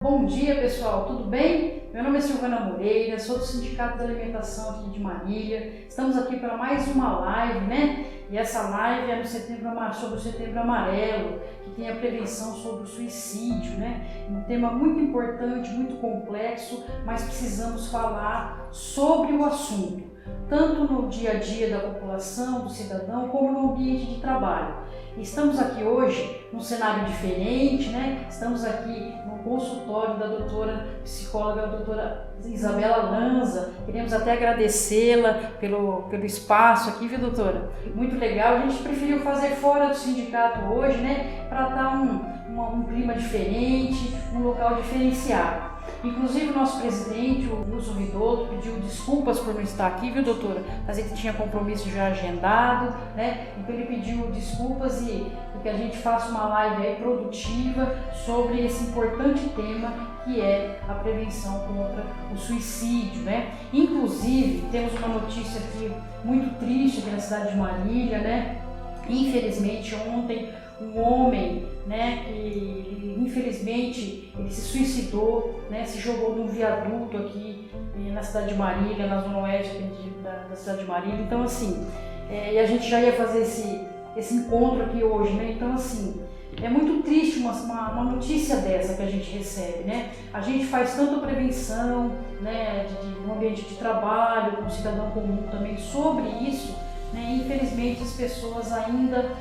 Bom dia, pessoal, tudo bem? Meu nome é Silvana Moreira, sou do Sindicato da Alimentação aqui de Marília. Estamos aqui para mais uma live, né? E essa live é sobre o Setembro Amarelo, que tem a prevenção sobre o suicídio, né? Um tema muito importante, muito complexo, mas precisamos falar sobre o assunto, tanto no dia a dia da população, do cidadão, como no ambiente de trabalho. Estamos aqui hoje num cenário diferente, né? Estamos aqui no consultório da doutora psicóloga, a doutora Isabela Lanza. Queremos até agradecê-la pelo espaço aqui, viu, doutora? Muito legal. A gente preferiu fazer fora do sindicato hoje, né? Para dar um clima diferente, um local diferenciado. Inclusive o nosso presidente, o Wilson Vidotto, pediu desculpas por não estar aqui, viu, doutora? Mas ele tinha compromisso já agendado, né? Então ele pediu desculpas e que a gente faça uma live aí produtiva sobre esse importante tema que é a prevenção contra o suicídio, né? Inclusive, temos uma notícia aqui muito triste aqui na cidade de Marília, né? Infelizmente, ontem, um homem, né, que infelizmente ele se suicidou, né, se jogou num viaduto aqui na cidade de Marília, na zona oeste da cidade de Marília. Então, assim, e a gente já ia fazer esse encontro aqui hoje, né? Então, assim, é muito triste uma notícia dessa que a gente recebe, né? A gente faz tanto a prevenção, né, no ambiente de trabalho, com o cidadão comum também sobre isso, né? Infelizmente as pessoas ainda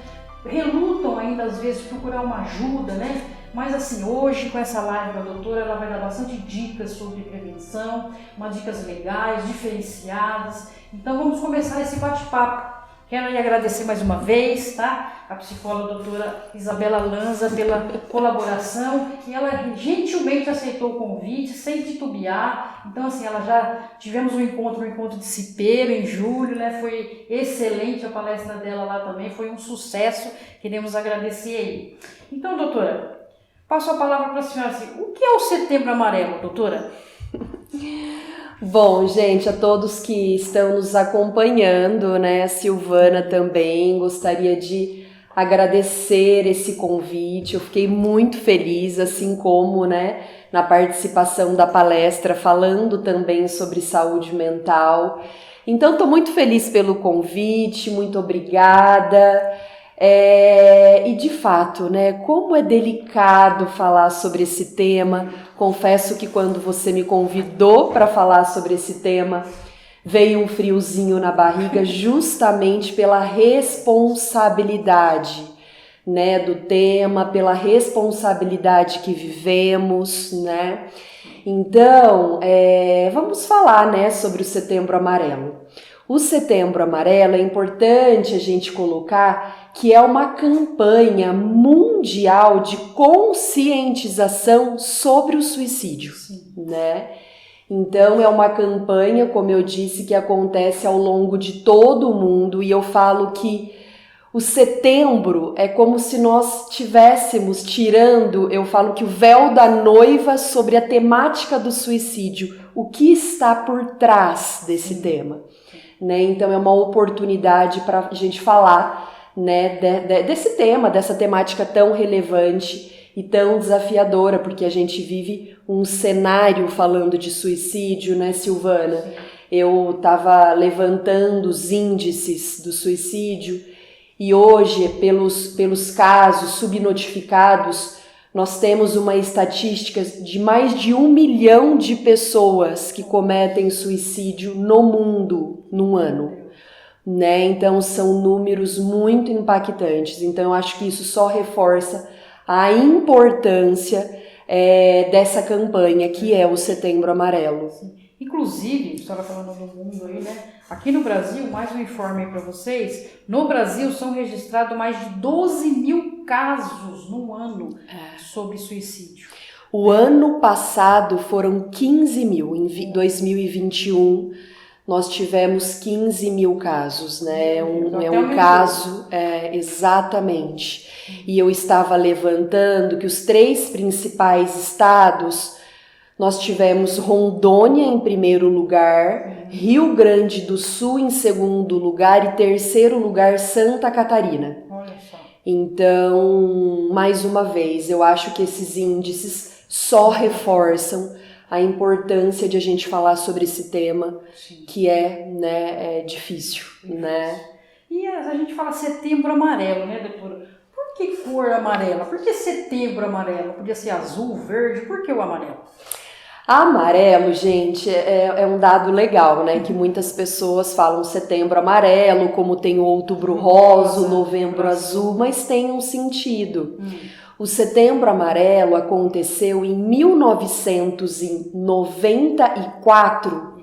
relutam às vezes procurar uma ajuda, né? Mas assim, hoje com essa live da doutora, ela vai dar bastante dicas sobre prevenção, umas dicas legais, diferenciadas. Então vamos começar esse bate-papo. Quero lhe agradecer mais uma vez, tá? A psicóloga doutora Isabela Lanza pela colaboração, e ela gentilmente aceitou o convite, sem titubear. Então assim, ela já tivemos um encontro de cipeiro em julho, né? Foi excelente a palestra dela lá também, foi um sucesso, queremos agradecer aí. Então, doutora, passo a palavra para a senhora assim, o que é o Setembro Amarelo, doutora? Bom, gente, a todos que estão nos acompanhando, né, a Silvana também, gostaria de agradecer esse convite. Eu fiquei muito feliz, assim como, né, na participação da palestra, falando também sobre saúde mental. Então, estou muito feliz pelo convite, muito obrigada. E de fato, né, como é delicado falar sobre esse tema. Confesso que quando você me convidou para falar sobre esse tema, veio um friozinho na barriga justamente pela responsabilidade, né, do tema, pela responsabilidade que vivemos, né? Então, vamos falar, né, sobre o Setembro Amarelo. O Setembro Amarelo é importante a gente colocar que é uma campanha mundial de conscientização sobre o suicídio, né? Então é uma campanha, como eu disse, que acontece ao longo de todo o mundo, e eu falo que o setembro é como se nós estivéssemos tirando, eu falo que o véu da noiva sobre a temática do suicídio, o que está por trás desse tema. Né? Então é uma oportunidade para a gente falar, né, desse tema, dessa temática tão relevante e tão desafiadora, porque a gente vive um cenário falando de suicídio, né, Silvana? Eu estava levantando os índices do suicídio e hoje, pelos casos subnotificados, nós temos uma estatística de mais de 1 milhão de pessoas que cometem suicídio no mundo num ano, né? Então são números muito impactantes. Então eu acho que isso só reforça a importância dessa campanha que é o Setembro Amarelo. Inclusive, a senhora falando do mundo aí, né? Aqui no Brasil, mais um informe aí para vocês, no Brasil são registrados mais de 12 mil casos no ano sobre suicídio. O ano passado foram 15 mil, em 2021 nós tivemos 15 mil casos, né? É um caso, exatamente. E eu estava levantando que os 3 principais estados, nós tivemos Rondônia em primeiro lugar, Rio Grande do Sul em segundo lugar e terceiro lugar Santa Catarina. Olha só. Então, mais uma vez, eu acho que esses índices só reforçam a importância de a gente falar sobre esse tema, Sim. que é difícil, né? E a gente fala Setembro Amarelo, né, doutora? Por que cor amarela? Por que Setembro Amarelo? Podia ser azul, verde, por que o amarelo? Amarelo, gente, é um dado legal, né? Que muitas pessoas falam Setembro Amarelo, como tem o Outubro Rosa, o Novembro Azul, mas tem um sentido. O Setembro Amarelo aconteceu em 1994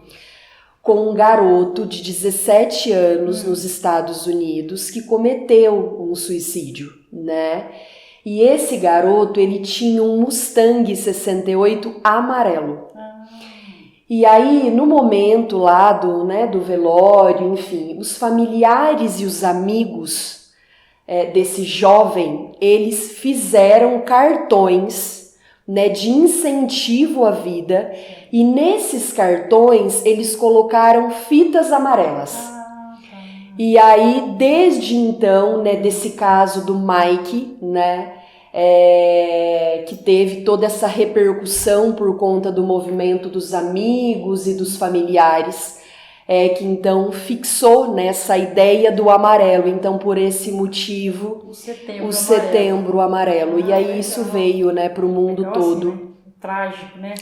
com um garoto de 17 anos nos Estados Unidos que cometeu um suicídio, né? E esse garoto, ele tinha um Mustang 68 amarelo. E aí, no momento lá do velório, enfim, os familiares e os amigos desse jovem, eles fizeram cartões, né, de incentivo à vida, e nesses cartões eles colocaram fitas amarelas. E aí, desde então, né, desse caso do Mike, né, que teve toda essa repercussão por conta do movimento dos amigos e dos familiares, que então fixou nessa ideia do amarelo. Então, por esse motivo, o Setembro Amarelo. E aí isso veio, né, para o mundo legal todo. Assim, né? Trágico, né?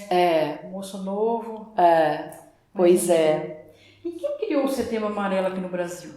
Moço novo. Pois é. E quem criou o Setembro Amarelo aqui no Brasil?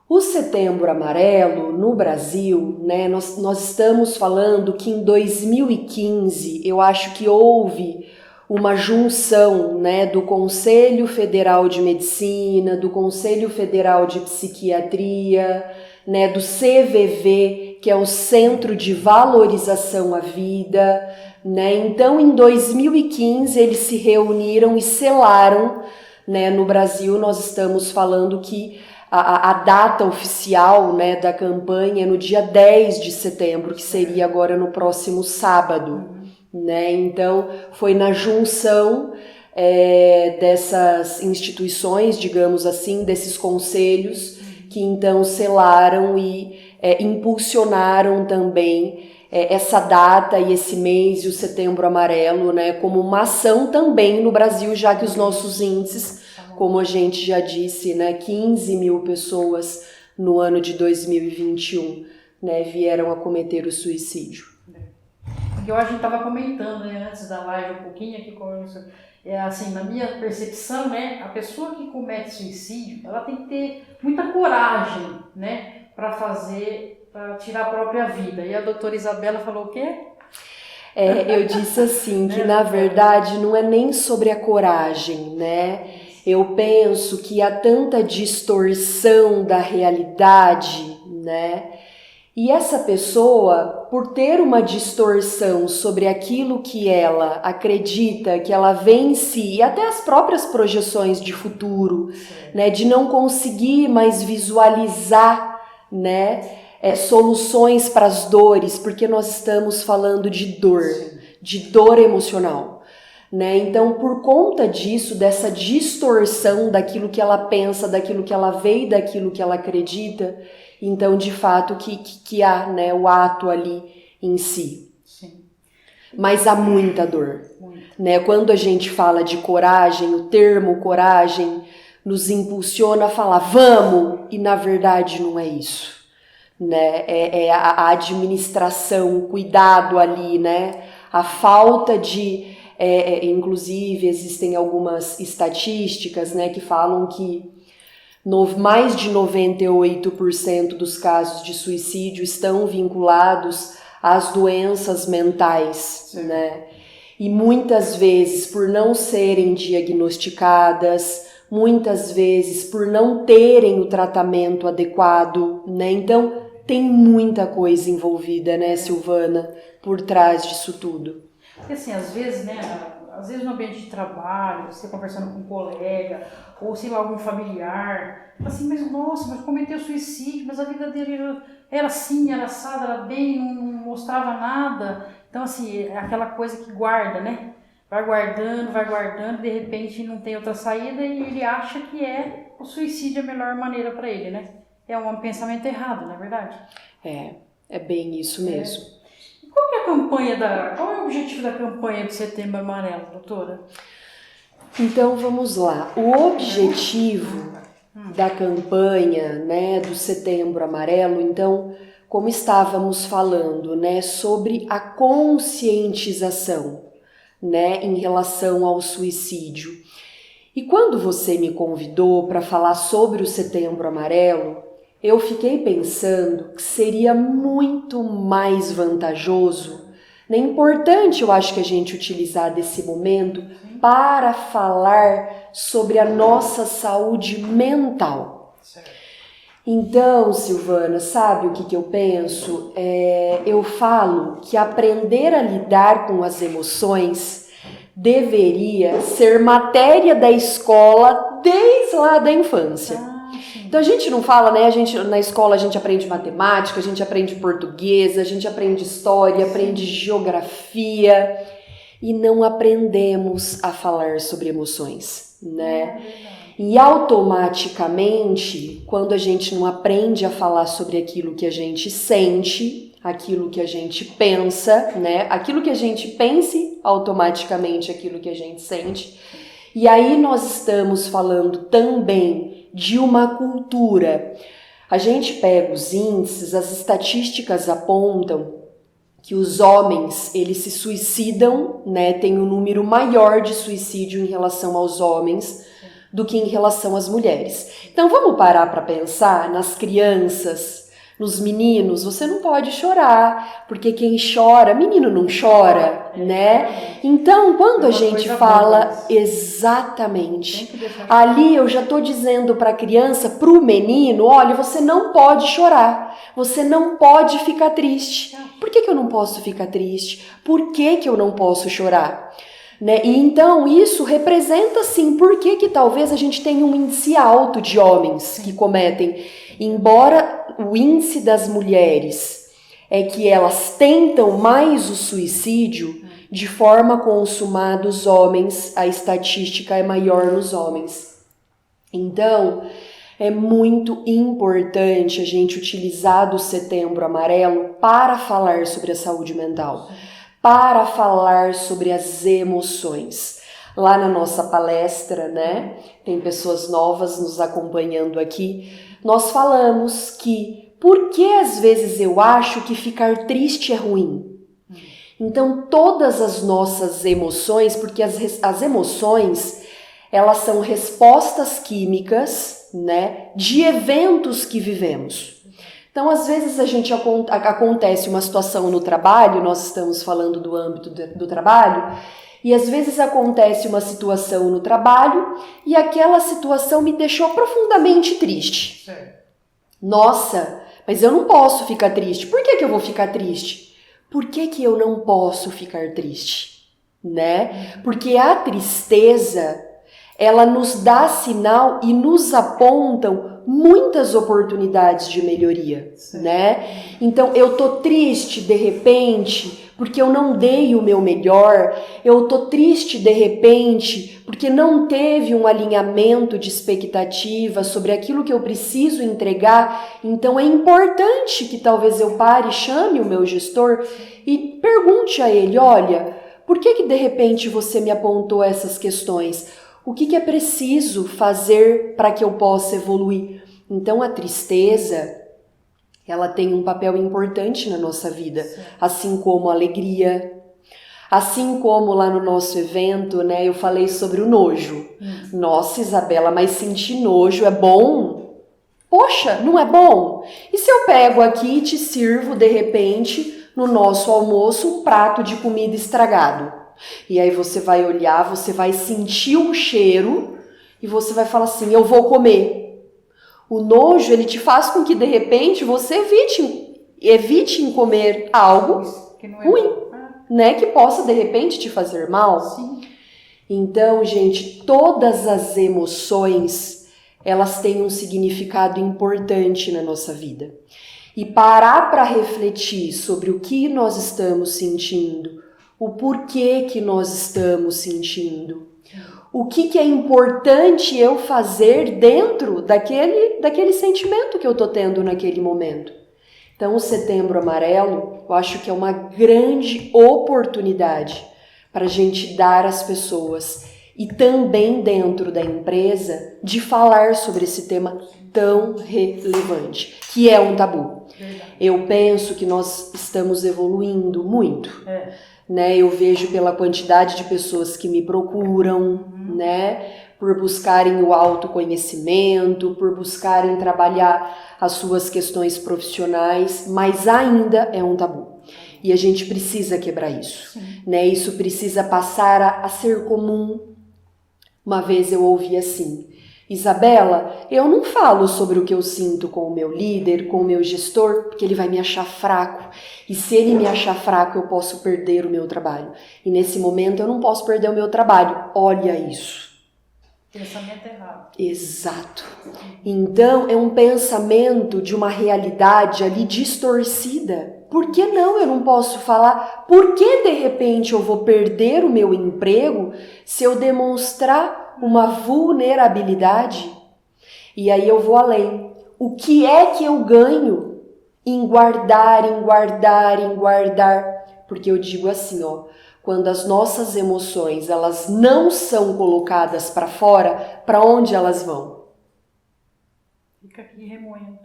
O Setembro Amarelo no Brasil, né, nós estamos falando que em 2015, eu acho que houve uma junção, né, do Conselho Federal de Medicina, do Conselho Federal de Psiquiatria, né, do CVV, que é o Centro de Valorização à Vida, né? Então, em 2015, eles se reuniram e selaram, né, no Brasil. Nós estamos falando que a data oficial, né, da campanha é no dia 10 de setembro, que seria agora no próximo sábado, né? Então, foi na junção dessas instituições, digamos assim, desses conselhos, que então selaram e impulsionaram também essa data e esse mês, e o Setembro Amarelo, né, como uma ação também no Brasil, já que os nossos índices, como a gente já disse, né, 15 mil pessoas no ano de 2021, né, vieram a cometer o suicídio. Porque hoje a gente estava comentando, né, antes da live um pouquinho aqui, assim, na minha percepção, né, a pessoa que comete suicídio, ela tem que ter muita coragem, né, para tirar a própria vida. E a doutora Isabela falou o quê? Eu disse assim, que na verdade não é nem sobre a coragem, né? Eu penso que há tanta distorção da realidade, né? E essa pessoa, por ter uma distorção sobre aquilo que ela acredita, que ela vê em si, e até as próprias projeções de futuro, né? De não conseguir mais visualizar, né? Soluções para as dores, porque nós estamos falando de dor emocional. Né? Então, por conta disso, dessa distorção daquilo que ela pensa, daquilo que ela vê e daquilo que ela acredita, então, de fato, que há, né, o ato ali em si. Sim. Mas há muita dor. Né? Quando a gente fala de coragem, o termo coragem nos impulsiona a falar vamos, e na verdade não é isso. Né? A administração, o cuidado ali, né? A falta de... inclusive, existem algumas estatísticas, né, que falam que mais de 98% dos casos de suicídio estão vinculados às doenças mentais, né? E muitas vezes por não serem diagnosticadas, muitas vezes por não terem o tratamento adequado, né? Então, tem muita coisa envolvida, né, Silvana, por trás disso tudo. Porque assim, às vezes, né, no ambiente de trabalho, você conversando com um colega, ou sei lá, algum familiar, assim, mas nossa, mas cometeu suicídio, mas a vida dele era assim, era assada, era bem, não mostrava nada. Então, assim, é aquela coisa que guarda, né? Vai guardando, de repente não tem outra saída e ele acha que o suicídio a melhor maneira para ele, né? É um pensamento errado, não é verdade? É bem isso mesmo. Qual é o objetivo da campanha do Setembro Amarelo, doutora? Então vamos lá. O objetivo da campanha, né, do Setembro Amarelo, então, como estávamos falando, né, sobre a conscientização, né, em relação ao suicídio. E quando você me convidou para falar sobre o Setembro Amarelo, eu fiquei pensando que seria muito mais vantajoso, né, importante eu acho que a gente utilizar desse momento para falar sobre a nossa saúde mental. Então, Silvana, sabe o que eu penso? Eu falo que aprender a lidar com as emoções deveria ser matéria da escola desde lá da infância. Então a gente não fala, né? Na escola a gente aprende matemática, a gente aprende português, a gente aprende história, aprende geografia e não aprendemos a falar sobre emoções, né? E automaticamente, quando a gente não aprende a falar sobre aquilo que a gente sente, aquilo que a gente pensa, né? Aquilo que a gente pense, automaticamente aquilo que a gente sente. E aí nós estamos falando também de uma cultura. A gente pega os índices, as estatísticas apontam que os homens, eles se suicidam, né? Tem um número maior de suicídio em relação aos homens do que em relação às mulheres. Então vamos parar para pensar nas crianças, nos meninos. Você não pode chorar, porque quem chora, menino não chora, né? Então, quando a gente fala exatamente, ali eu já estou dizendo para a criança, para o menino, olha, você não pode chorar, você não pode ficar triste. Por que eu não posso ficar triste? Por que eu não posso chorar? Né? E então isso representa sim por que talvez a gente tenha um índice alto de homens que cometem, embora o índice das mulheres é que elas tentam mais o suicídio, de forma consumada os homens, a estatística é maior nos homens. Então é muito importante a gente utilizar do Setembro Amarelo para falar sobre a saúde mental, para falar sobre as emoções. Lá na nossa palestra, né, tem pessoas novas nos acompanhando aqui, nós falamos que por que às vezes eu acho que ficar triste é ruim? Então todas as nossas emoções, porque as emoções, elas são respostas químicas, né, de eventos que vivemos. Então, às vezes acontece uma situação no trabalho, nós estamos falando do âmbito do trabalho, e às vezes acontece uma situação no trabalho e aquela situação me deixou profundamente triste. Sim. Nossa, mas eu não posso ficar triste. Por que eu vou ficar triste? Por que eu não posso ficar triste? Né? Porque a tristeza, ela nos dá sinal e nos apontam muitas oportunidades de melhoria, né? Então, eu tô triste de repente porque eu não dei o meu melhor, eu tô triste de repente porque não teve um alinhamento de expectativa sobre aquilo que eu preciso entregar. Então, é importante que talvez eu pare, chame o meu gestor e pergunte a ele, olha, por que de repente você me apontou essas questões? O que é preciso fazer para que eu possa evoluir? Então, a tristeza, ela tem um papel importante na nossa vida, assim como a alegria, assim como lá no nosso evento, né, eu falei sobre o nojo. Nossa, Isabela, mas sentir nojo é bom? Poxa, não é bom? E se eu pego aqui e te sirvo, de repente, no nosso almoço, um prato de comida estragado? E aí você vai olhar, você vai sentir o cheiro e você vai falar assim, eu vou comer. O nojo, ele te faz com que, de repente, você evite em comer algo ruim, né? Que possa, de repente, te fazer mal. Sim. Então, gente, todas as emoções, elas têm um significado importante na nossa vida. E parar para refletir sobre o que nós estamos sentindo, o porquê que nós estamos sentindo, o que é importante eu fazer dentro daquele sentimento que eu tô tendo naquele momento. Então, o Setembro Amarelo, eu acho que é uma grande oportunidade para a gente dar às pessoas e também dentro da empresa de falar sobre esse tema tão relevante, que é um tabu. Eu penso que nós estamos evoluindo muito, né? Eu vejo pela quantidade de pessoas que me procuram, né? Por buscarem o autoconhecimento, por buscarem trabalhar as suas questões profissionais, mas ainda é um tabu. E a gente precisa quebrar isso, né? Isso precisa passar a ser comum. Uma vez eu ouvi assim: Isabela, eu não falo sobre o que eu sinto com o meu líder, com o meu gestor, porque ele vai me achar fraco. E se ele me achar fraco, eu posso perder o meu trabalho. E nesse momento eu não posso perder o meu trabalho. Olha isso. Pensamento errado. Exato. Então é um pensamento de uma realidade ali distorcida. Por que não? Eu não posso falar. Por que de repente eu vou perder o meu emprego se eu demonstrar uma vulnerabilidade? E aí eu vou além. O que é que eu ganho em guardar, em guardar, em guardar? Porque eu digo assim, ó, quando as nossas emoções elas não são colocadas para fora, para onde elas vão? Fica aqui remoendo.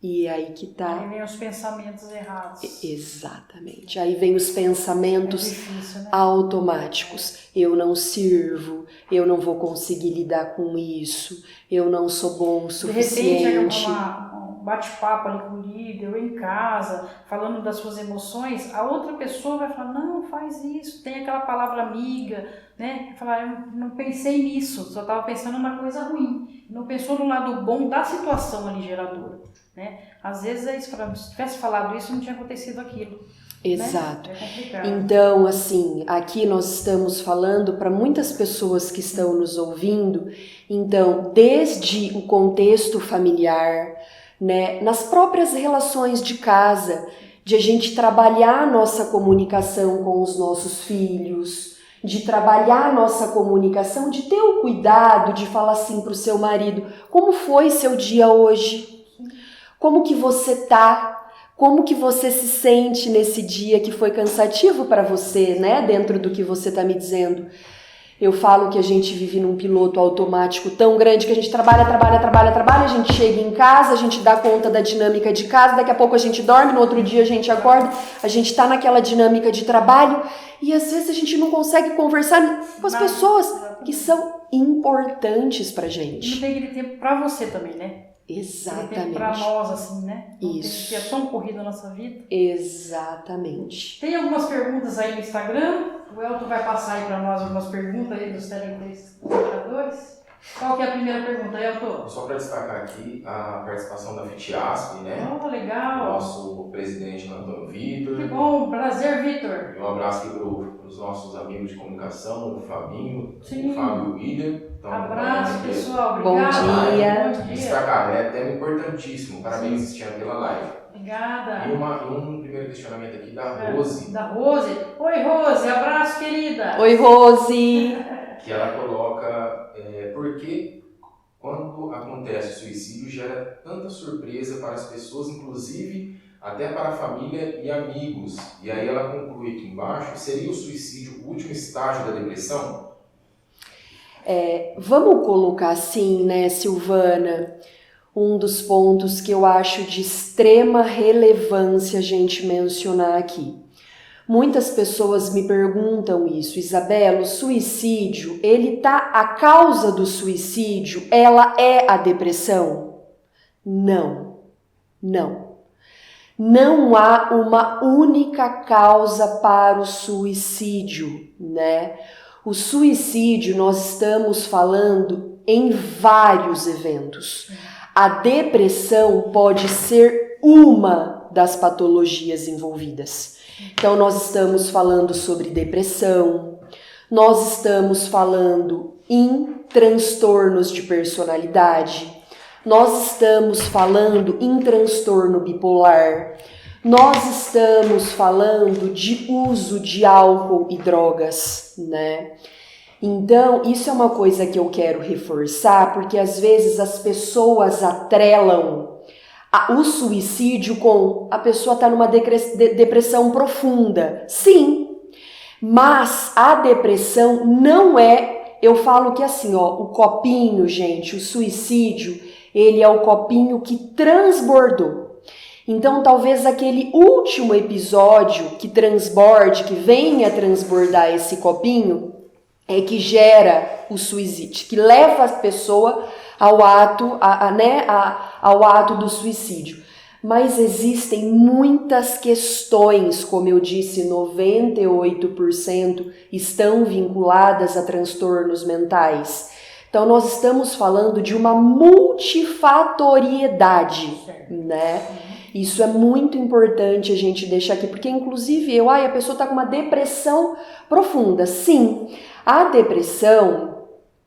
E aí que tá. Aí vem os pensamentos errados. Exatamente. Aí vem os pensamentos difícil, né? automáticos. Eu não sirvo, eu não vou conseguir lidar com isso, eu não sou bom o suficiente. De repente, um bate-papo ali com o líder, ou em casa, falando das suas emoções, a outra pessoa vai falar, não, faz isso, tem aquela palavra amiga, né? Falar, eu não pensei nisso, só estava pensando numa coisa ruim. Não pensou no lado bom da situação ali geradora, né? Às vezes é isso, se tivesse falado isso, não tinha acontecido aquilo. Exato. Né? É complicado. Então, assim, aqui nós estamos falando para muitas pessoas que estão nos ouvindo, então, desde o contexto familiar, né, nas próprias relações de casa, de a gente trabalhar a nossa comunicação com os nossos filhos, de trabalhar a nossa comunicação, de ter o cuidado de falar assim para o seu marido, como foi seu dia hoje? Como que você tá? Como que você se sente nesse dia que foi cansativo para você, né? Dentro do que você está me dizendo. Eu falo que a gente vive num piloto automático tão grande que a gente trabalha, a gente chega em casa, a gente dá conta da dinâmica de casa, daqui a pouco a gente dorme, no outro dia a gente acorda, a gente está naquela dinâmica de trabalho e às vezes a gente não consegue conversar com as pessoas que são importantes pra gente. Não tem aquele tempo pra você também, né? Exatamente. Para nós, assim, né? Isso. Que é tão corrido a nossa vida. Exatamente. Tem algumas perguntas aí no Instagram. O Elton vai passar aí para nós algumas perguntas aí dos telespectadores. Qual que é a primeira pergunta, Elton? Só para destacar aqui a participação da FITIASP, né? Oh, legal. Nosso presidente Antônio Vitor. Que bom, prazer, Vitor. E um abraço aqui para os nossos amigos de comunicação, o Fabinho, Sim. o Fábio e o William. Então, abraço, pessoal. Bom dia. Bom dia. Destacar, né? Tema importantíssimo. Parabéns, Cristiano, pela live. Obrigada. E um primeiro questionamento aqui da Rose. Da Rose. Oi, Rose. Abraço, querida. Oi, Rose. Que ela coloca por que quando acontece o suicídio gera tanta surpresa para as pessoas, inclusive até para a família e amigos. E aí ela conclui aqui embaixo, seria o suicídio o último estágio da depressão? Vamos colocar assim, né, Silvana, um dos pontos que eu acho de extrema relevância a gente mencionar aqui. Muitas pessoas me perguntam isso, Isabela, o suicídio, a causa do suicídio, ela é a depressão? Não. Não há uma única causa para o suicídio, né? O suicídio, nós estamos falando em vários eventos. A depressão pode ser uma das patologias envolvidas. Então, nós estamos falando sobre depressão, nós estamos falando em transtornos de personalidade, nós estamos falando em transtorno bipolar, nós estamos falando de uso de álcool e drogas, né? Então, isso é uma coisa que eu quero reforçar, porque às vezes as pessoas atrelam o suicídio com a pessoa está numa depressão profunda. Sim, mas a depressão não é, eu falo que assim, ó, o copinho, gente, o suicídio, ele é o copinho que transbordou. Então, talvez aquele último episódio que transborde, que venha transbordar esse copinho, é que gera o suicídio, que leva a pessoa ao ato, ao ato do suicídio. Mas existem muitas questões, como eu disse, 98% estão vinculadas a transtornos mentais. Então, nós estamos falando de uma multifatoriedade, né? Isso é muito importante a gente deixar aqui, porque inclusive a pessoa está com uma depressão profunda. Sim, a depressão,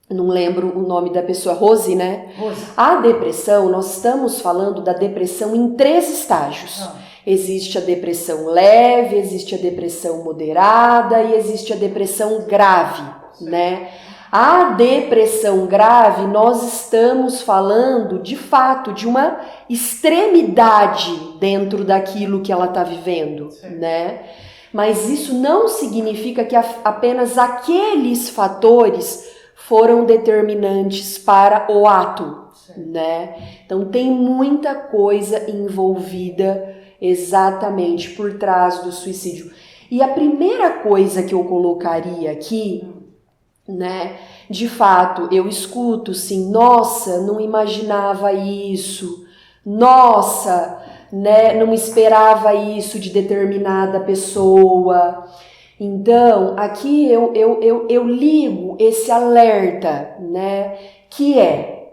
não lembro o nome da pessoa, Rose, né? Rose. A depressão, nós estamos falando da depressão em 3 estágios. Existe a depressão leve, existe a depressão moderada e existe a depressão grave, né? A depressão grave, nós estamos falando, de fato, de uma extremidade dentro daquilo que ela está vivendo, né? Mas isso não significa que apenas aqueles fatores foram determinantes para o ato, né? Então, tem muita coisa envolvida exatamente por trás do suicídio. E a primeira coisa que eu colocaria aqui, né? De fato, eu escuto sim, nossa, não imaginava isso, nossa, né, não esperava isso de determinada pessoa. Então, aqui eu ligo esse alerta, né, que é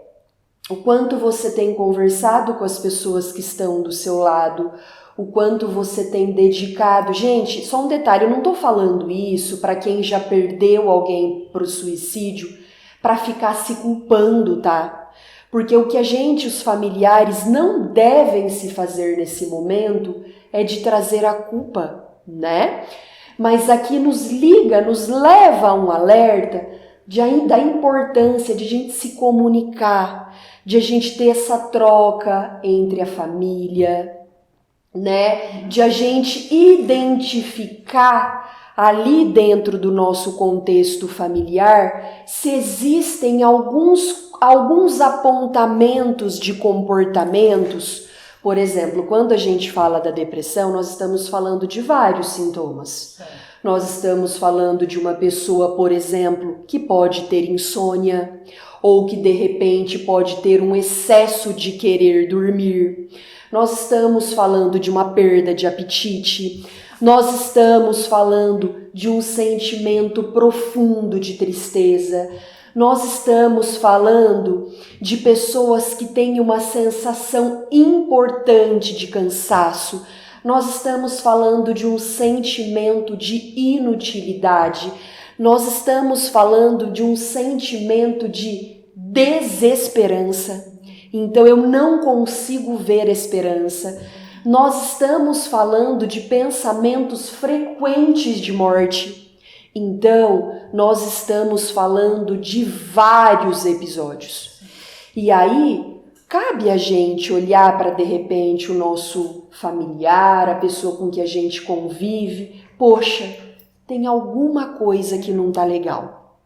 o quanto você tem conversado com as pessoas que estão do seu lado, o quanto você tem dedicado. Gente, só um detalhe, eu não tô falando isso para quem já perdeu alguém pro suicídio, para ficar se culpando, tá? Porque o que os familiares não devem se fazer nesse momento é de trazer a culpa, né? Mas aqui nos leva a um alerta da importância de a gente se comunicar, de a gente ter essa troca entre a família, né? De a gente identificar ali dentro do nosso contexto familiar se existem alguns apontamentos de comportamentos. Por exemplo, quando a gente fala da depressão, nós estamos falando de vários sintomas. Nós estamos falando de uma pessoa, por exemplo, que pode ter insônia ou que de repente pode ter um excesso de querer dormir. Nós estamos falando de uma perda de apetite, nós estamos falando de um sentimento profundo de tristeza, nós estamos falando de pessoas que têm uma sensação importante de cansaço, nós estamos falando de um sentimento de inutilidade, nós estamos falando de um sentimento de desesperança. Então eu não consigo ver esperança. Nós estamos falando de pensamentos frequentes de morte. Então nós estamos falando de vários episódios. E aí cabe a gente olhar para de repente o nosso familiar, a pessoa com que a gente convive. Poxa, tem alguma coisa que não tá legal.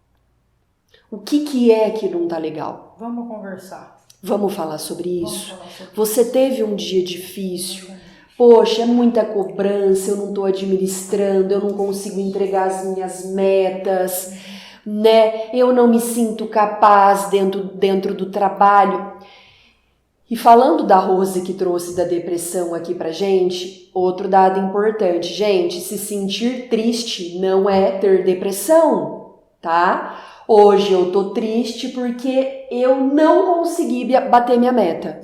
O que é que não tá legal? Vamos conversar. Vamos falar sobre isso? Você teve um dia difícil? Poxa, é muita cobrança, eu não estou administrando, eu não consigo entregar as minhas metas, né? Eu não me sinto capaz dentro do trabalho. E falando da Rose que trouxe da depressão aqui pra gente, outro dado importante, gente, se sentir triste não é ter depressão, tá? Hoje eu tô triste porque eu não consegui bater minha meta.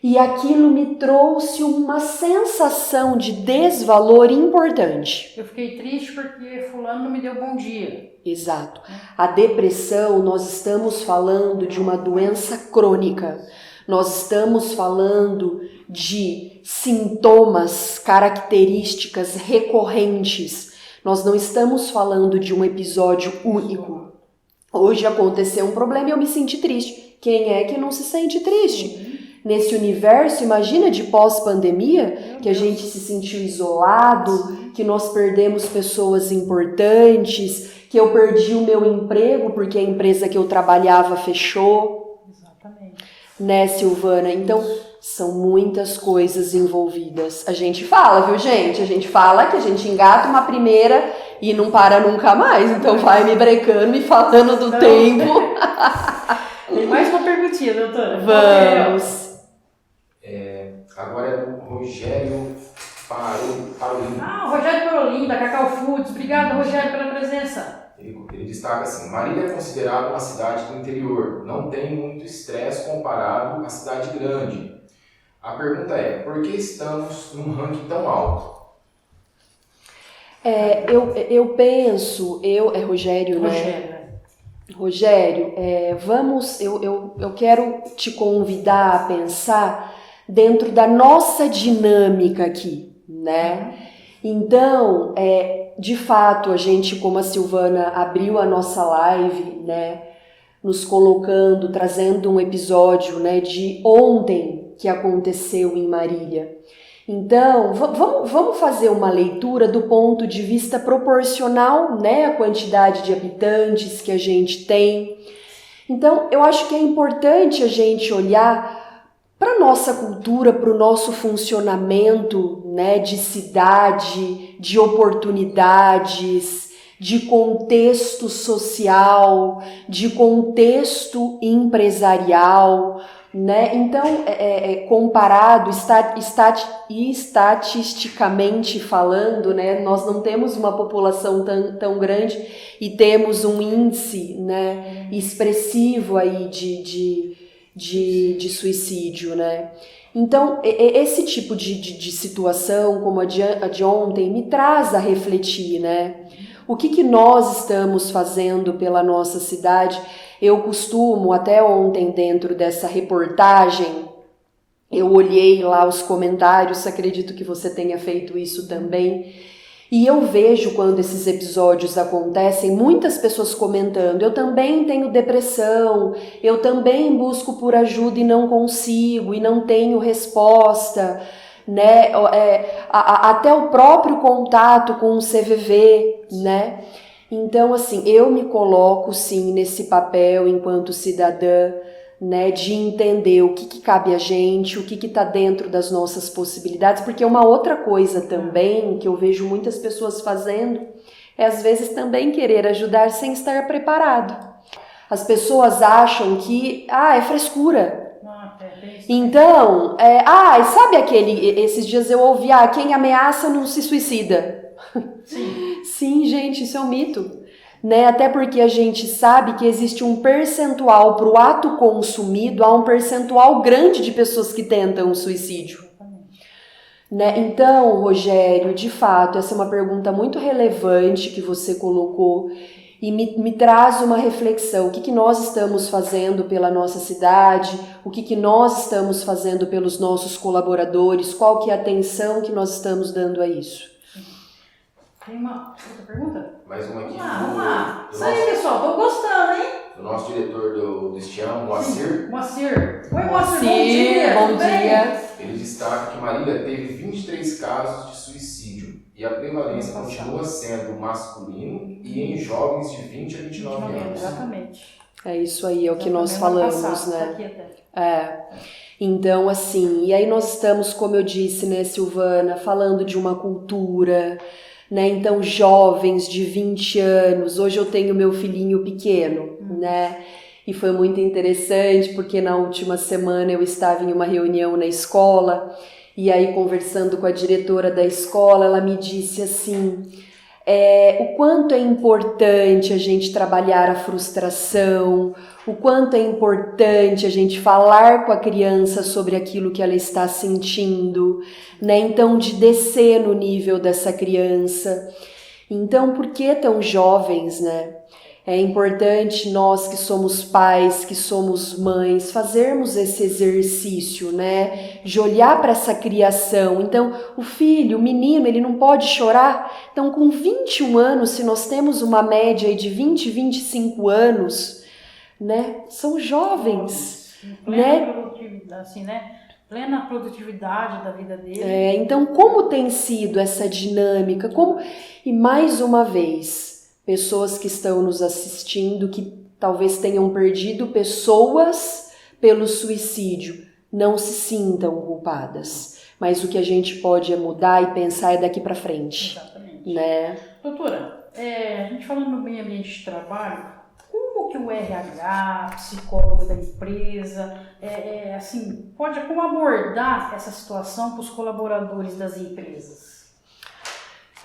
E aquilo me trouxe uma sensação de desvalor importante. Eu fiquei triste porque fulano não me deu bom dia. Exato. A depressão, nós estamos falando de uma doença crônica. Nós estamos falando de sintomas, características recorrentes. Nós não estamos falando de um episódio único. Hoje aconteceu um problema e eu me senti triste. Quem é que não se sente triste? nesse universo, imagina de pós-pandemia, que a gente se sentiu isolado, que nós perdemos pessoas importantes, que eu perdi o meu emprego porque a empresa que eu trabalhava fechou. Exatamente. Né, Silvana? Então, são muitas coisas envolvidas. A gente fala, viu, gente? A gente fala que a gente engata uma primeira e não para nunca mais. Então, vai me brecando e falando do tempo. Tem mais uma perguntinha, doutora. Vamos. Agora é do Rogério Parolin. O Rogério Parolin, da Cacau Foods. Obrigada, Rogério, pela presença. Ele destaca assim: Marília é considerada uma cidade do interior, não tem muito estresse comparado à cidade grande. A pergunta é, por que estamos num ranking tão alto? Eu penso, é Rogério, né? Rogério, eu quero te convidar a pensar dentro da nossa dinâmica aqui, né? Então, de fato, a gente, como a Silvana abriu a nossa live, né, nos colocando, trazendo um episódio, né, de ontem que aconteceu em Marília. Então, vamos fazer uma leitura do ponto de vista proporcional, né, à quantidade de habitantes que a gente tem. Então, eu acho que é importante a gente olhar para a nossa cultura, para o nosso funcionamento, né, de cidade, de oportunidades, de contexto social, de contexto empresarial, né? Então, comparado, estatisticamente falando, né, nós não temos uma população tão grande e temos um índice, né, expressivo aí de suicídio, né? Então, esse tipo de situação, como a de ontem, me traz a refletir, né? O que nós estamos fazendo pela nossa cidade? Eu costumo, até ontem, dentro dessa reportagem, eu olhei lá os comentários, acredito que você tenha feito isso também, e eu vejo quando esses episódios acontecem, muitas pessoas comentando, eu também tenho depressão, eu também busco por ajuda e não consigo, e não tenho resposta, né? Até o próprio contato com o CVV, né? Então, assim, eu me coloco, sim, nesse papel enquanto cidadã, né, de entender o que cabe a gente, o que está dentro das nossas possibilidades, porque uma outra coisa também que eu vejo muitas pessoas fazendo é, às vezes, também querer ajudar sem estar preparado. As pessoas acham que, é frescura. Então, sabe esses dias eu ouvi, quem ameaça não se suicida. Sim. Sim, gente, isso é um mito. Né? Até porque a gente sabe que existe um percentual para o ato consumido, há um percentual grande de pessoas que tentam o suicídio. Né? Então, Rogério, de fato, essa é uma pergunta muito relevante que você colocou e me traz uma reflexão. O que nós estamos fazendo pela nossa cidade? O que nós estamos fazendo pelos nossos colaboradores? Qual que é a atenção que nós estamos dando a isso? Tem uma outra pergunta? Mais uma aqui. Vamos lá. Isso aí, pessoal. Tô gostando, hein? O nosso diretor do Estião, Moacir. Oi, Moacir. Bom dia. Ele destaca que Marília teve 23 casos de suicídio e a prevalência continua sendo masculino e em jovens de 20 a 29 anos. Exatamente. É isso aí, é o que nós falamos, né? Tá aqui. Então, assim, e aí nós estamos, como eu disse, né, Silvana, falando de uma cultura, né? Então, jovens de 20 anos, hoje eu tenho meu filhinho pequeno, né? E foi muito interessante porque na última semana eu estava em uma reunião na escola e aí conversando com a diretora da escola, ela me disse assim, o quanto é importante a gente trabalhar a frustração, o quanto é importante a gente falar com a criança sobre aquilo que ela está sentindo, né? Então, de descer no nível dessa criança. Então, por que tão jovens, né? É importante nós que somos pais, que somos mães, fazermos esse exercício, né? De olhar para essa criação. Então, o filho, o menino, ele não pode chorar. Então, com 21 anos, se nós temos uma média aí de 20, 25 anos, né? São jovens. Plena produtividade, assim, né? Plena produtividade da vida dele. Então, como tem sido essa dinâmica? E mais uma vez, pessoas que estão nos assistindo, que talvez tenham perdido pessoas pelo suicídio, não se sintam culpadas. Mas o que a gente pode mudar e pensar daqui para frente. Exatamente. Né? Doutora, a gente falando no meio ambiente de trabalho, como que o RH, psicólogo da empresa, como abordar essa situação para os colaboradores das empresas?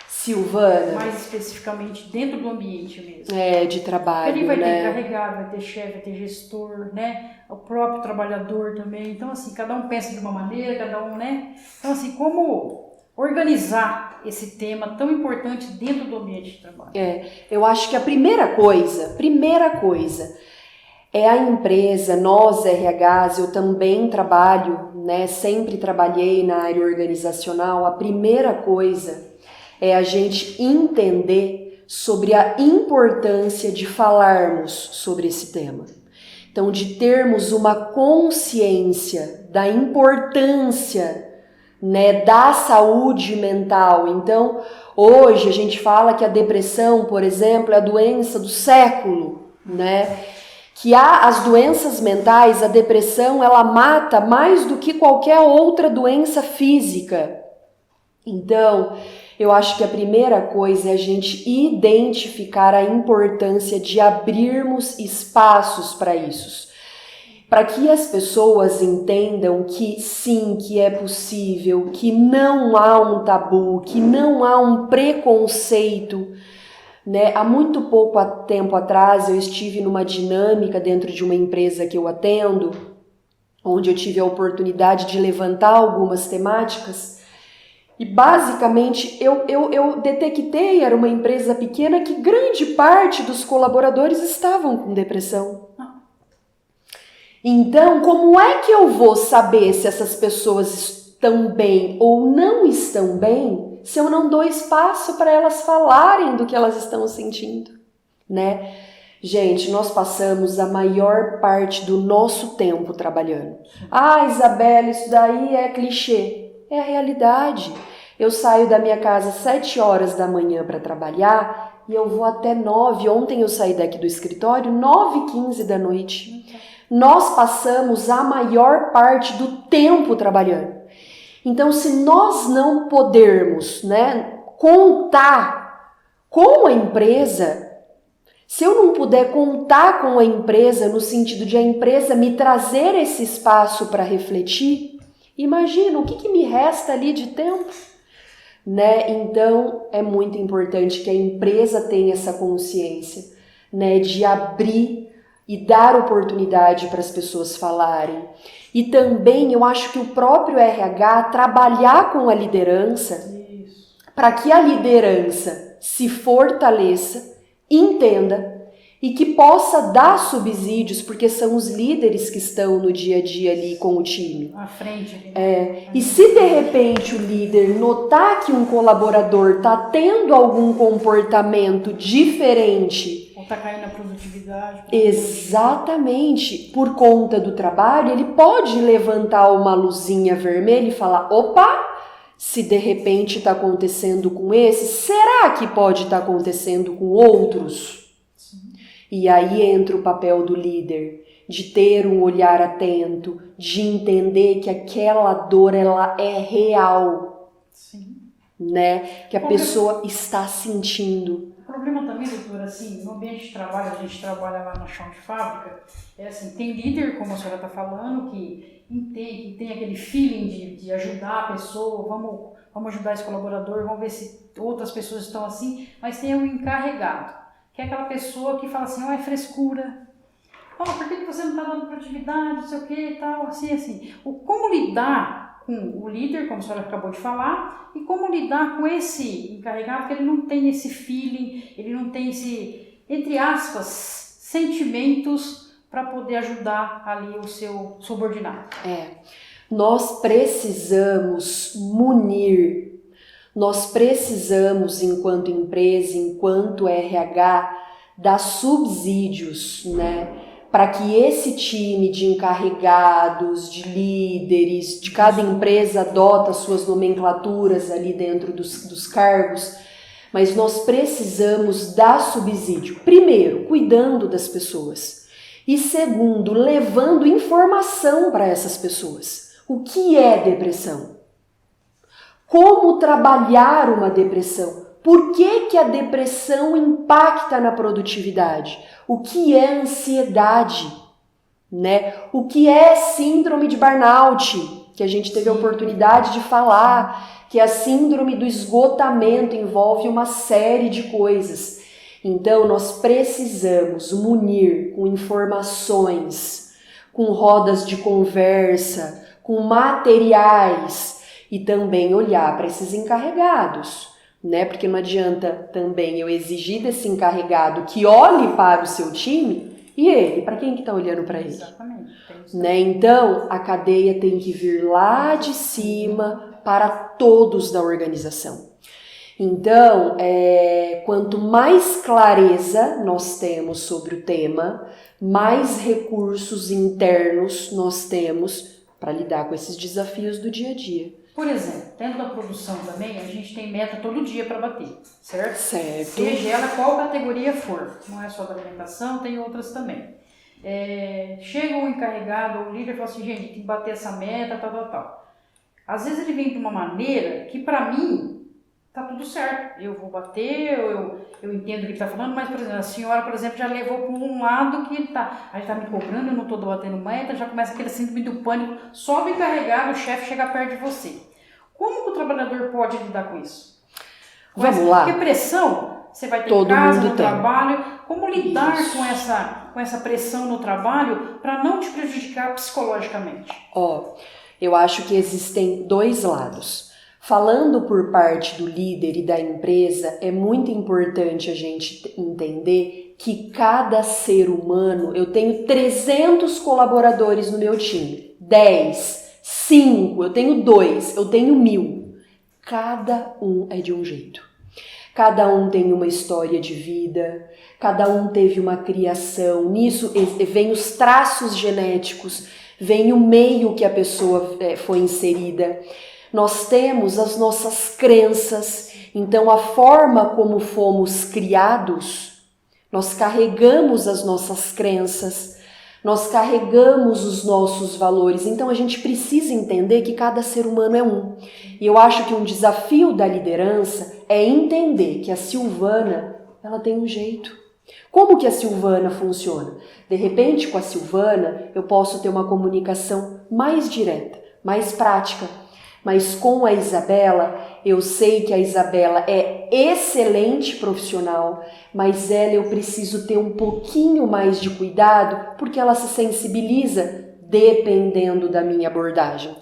Silvana. Mais especificamente dentro do ambiente mesmo. De trabalho, ele vai ter né? encarregado, vai ter chefe, vai ter gestor, né? O próprio trabalhador também. Então, assim, cada um pensa de uma maneira, cada um, né? Então, assim, como organizar esse tema tão importante dentro do ambiente de trabalho? Eu acho que a primeira coisa é a empresa, nós RHs, eu também trabalho, né? Sempre trabalhei na área organizacional. A primeira coisa é a gente entender sobre a importância de falarmos sobre esse tema. Então, de termos uma consciência da importância, né, da saúde mental. Então, hoje a gente fala que a depressão, por exemplo, é a doença do século, né? Que as doenças mentais, a depressão, ela mata mais do que qualquer outra doença física. Então, eu acho que a primeira coisa é a gente identificar a importância de abrirmos espaços para isso. Para que as pessoas entendam que sim, que é possível, que não há um tabu, que não há um preconceito, né? Há muito pouco tempo atrás eu estive numa dinâmica dentro de uma empresa que eu atendo, onde eu tive a oportunidade de levantar algumas temáticas. E basicamente eu detectei, era uma empresa pequena, que grande parte dos colaboradores estavam com depressão. Então, como é que eu vou saber se essas pessoas estão bem ou não estão bem se eu não dou espaço para elas falarem do que elas estão sentindo, né? Gente, nós passamos a maior parte do nosso tempo trabalhando. Isabela, isso daí é clichê. É a realidade. Eu saio da minha casa às 7 horas da manhã para trabalhar e eu vou até 9. Ontem eu saí daqui do escritório 9h15 da noite. Nós passamos a maior parte do tempo trabalhando. Então, se nós não pudermos, né, contar com a empresa, se eu não puder contar com a empresa no sentido de a empresa me trazer esse espaço para refletir, imagina o que me resta ali de tempo, né? Então, é muito importante que a empresa tenha essa consciência, né, de abrir e dar oportunidade para as pessoas falarem. E também eu acho que o próprio RH trabalhar com a liderança para que a liderança se fortaleça, entenda e que possa dar subsídios, porque são os líderes que estão no dia a dia ali com o time. À frente. E se de repente o líder notar que um colaborador está tendo algum comportamento diferente, ou está caindo na produtividade. Exatamente, por conta do trabalho, ele pode levantar uma luzinha vermelha e falar: opa, se de repente está acontecendo com esse, será que pode estar acontecendo com outros? Sim. E aí entra o papel do líder, de ter um olhar atento, de entender que aquela dor ela é real. Sim. Né? Que a pessoa está sentindo. O problema também, doutora, assim, no ambiente de trabalho, a gente trabalha lá no chão de fábrica, tem líder, como a senhora está falando, que entende, que tem aquele feeling de ajudar a pessoa, vamos ajudar esse colaborador, vamos ver se outras pessoas estão assim, mas tem um encarregado, que é aquela pessoa que fala assim: é frescura, por que você não está dando produtividade, não sei o que e tal, assim. Como lidar com o líder, como a senhora acabou de falar, e como lidar com esse encarregado que ele não tem esse feeling, ele não tem esse, entre aspas, sentimentos para poder ajudar ali o seu subordinado. Nós precisamos munir, nós precisamos, enquanto empresa, enquanto RH, dar subsídios, né, para que esse time de encarregados, de líderes, de cada empresa adota suas nomenclaturas ali dentro dos cargos, mas nós precisamos dar subsídio. Primeiro, cuidando das pessoas. E segundo, levando informação para essas pessoas. O que é depressão? Como trabalhar uma depressão? Por que a depressão impacta na produtividade? O que é ansiedade? Né? O que é síndrome de burnout? Que a gente teve a oportunidade de falar, que a síndrome do esgotamento envolve uma série de coisas. Então, nós precisamos munir com informações, com rodas de conversa, com materiais e também olhar para esses encarregados. Né? Porque não adianta também eu exigir desse encarregado que olhe para o seu time e ele, para quem que está olhando para ele? Exatamente. Né? Então, a cadeia tem que vir lá de cima para todos da organização. Então, quanto mais clareza nós temos sobre o tema, mais recursos internos nós temos para lidar com esses desafios do dia a dia. Por exemplo, dentro da produção também, a gente tem meta todo dia para bater, certo? Certo. Seja ela qual categoria for, não é só da alimentação, tem outras também. Chega um encarregado ou um líder e fala assim, gente, tem que bater essa meta, tal. Às vezes ele vem de uma maneira que para mim tá tudo certo, eu vou bater, eu entendo o que ele está falando, mas, por exemplo, a senhora, por exemplo, já levou para um lado que a gente tá me cobrando, eu não estou batendo meta, já começa aquele síndrome do pânico, sobe encarregado, o chefe chega perto de você. Como que o trabalhador pode lidar com isso? Vamos lá. Porque pressão, você vai ter Todo em casa, mundo no tem. trabalho, como lidar com essa pressão no trabalho para não te prejudicar psicologicamente? Eu acho que existem dois lados. Falando por parte do líder e da empresa, é muito importante a gente entender que cada ser humano, eu tenho 300 colaboradores no meu time, 10, 5, eu tenho 2, eu tenho 1000. Cada um é de um jeito. Cada um tem uma história de vida, cada um teve uma criação, nisso vem os traços genéticos, vem o meio que a pessoa foi inserida. Nós temos as nossas crenças, então a forma como fomos criados, nós carregamos as nossas crenças, nós carregamos os nossos valores, então a gente precisa entender que cada ser humano é um. E eu acho que um desafio da liderança é entender que a Silvana, ela tem um jeito. Como que a Silvana funciona? De repente, com a Silvana, eu posso ter uma comunicação mais direta, mais prática. Mas com a Isabela, eu sei que a Isabela é excelente profissional, mas eu preciso ter um pouquinho mais de cuidado, porque ela se sensibiliza dependendo da minha abordagem.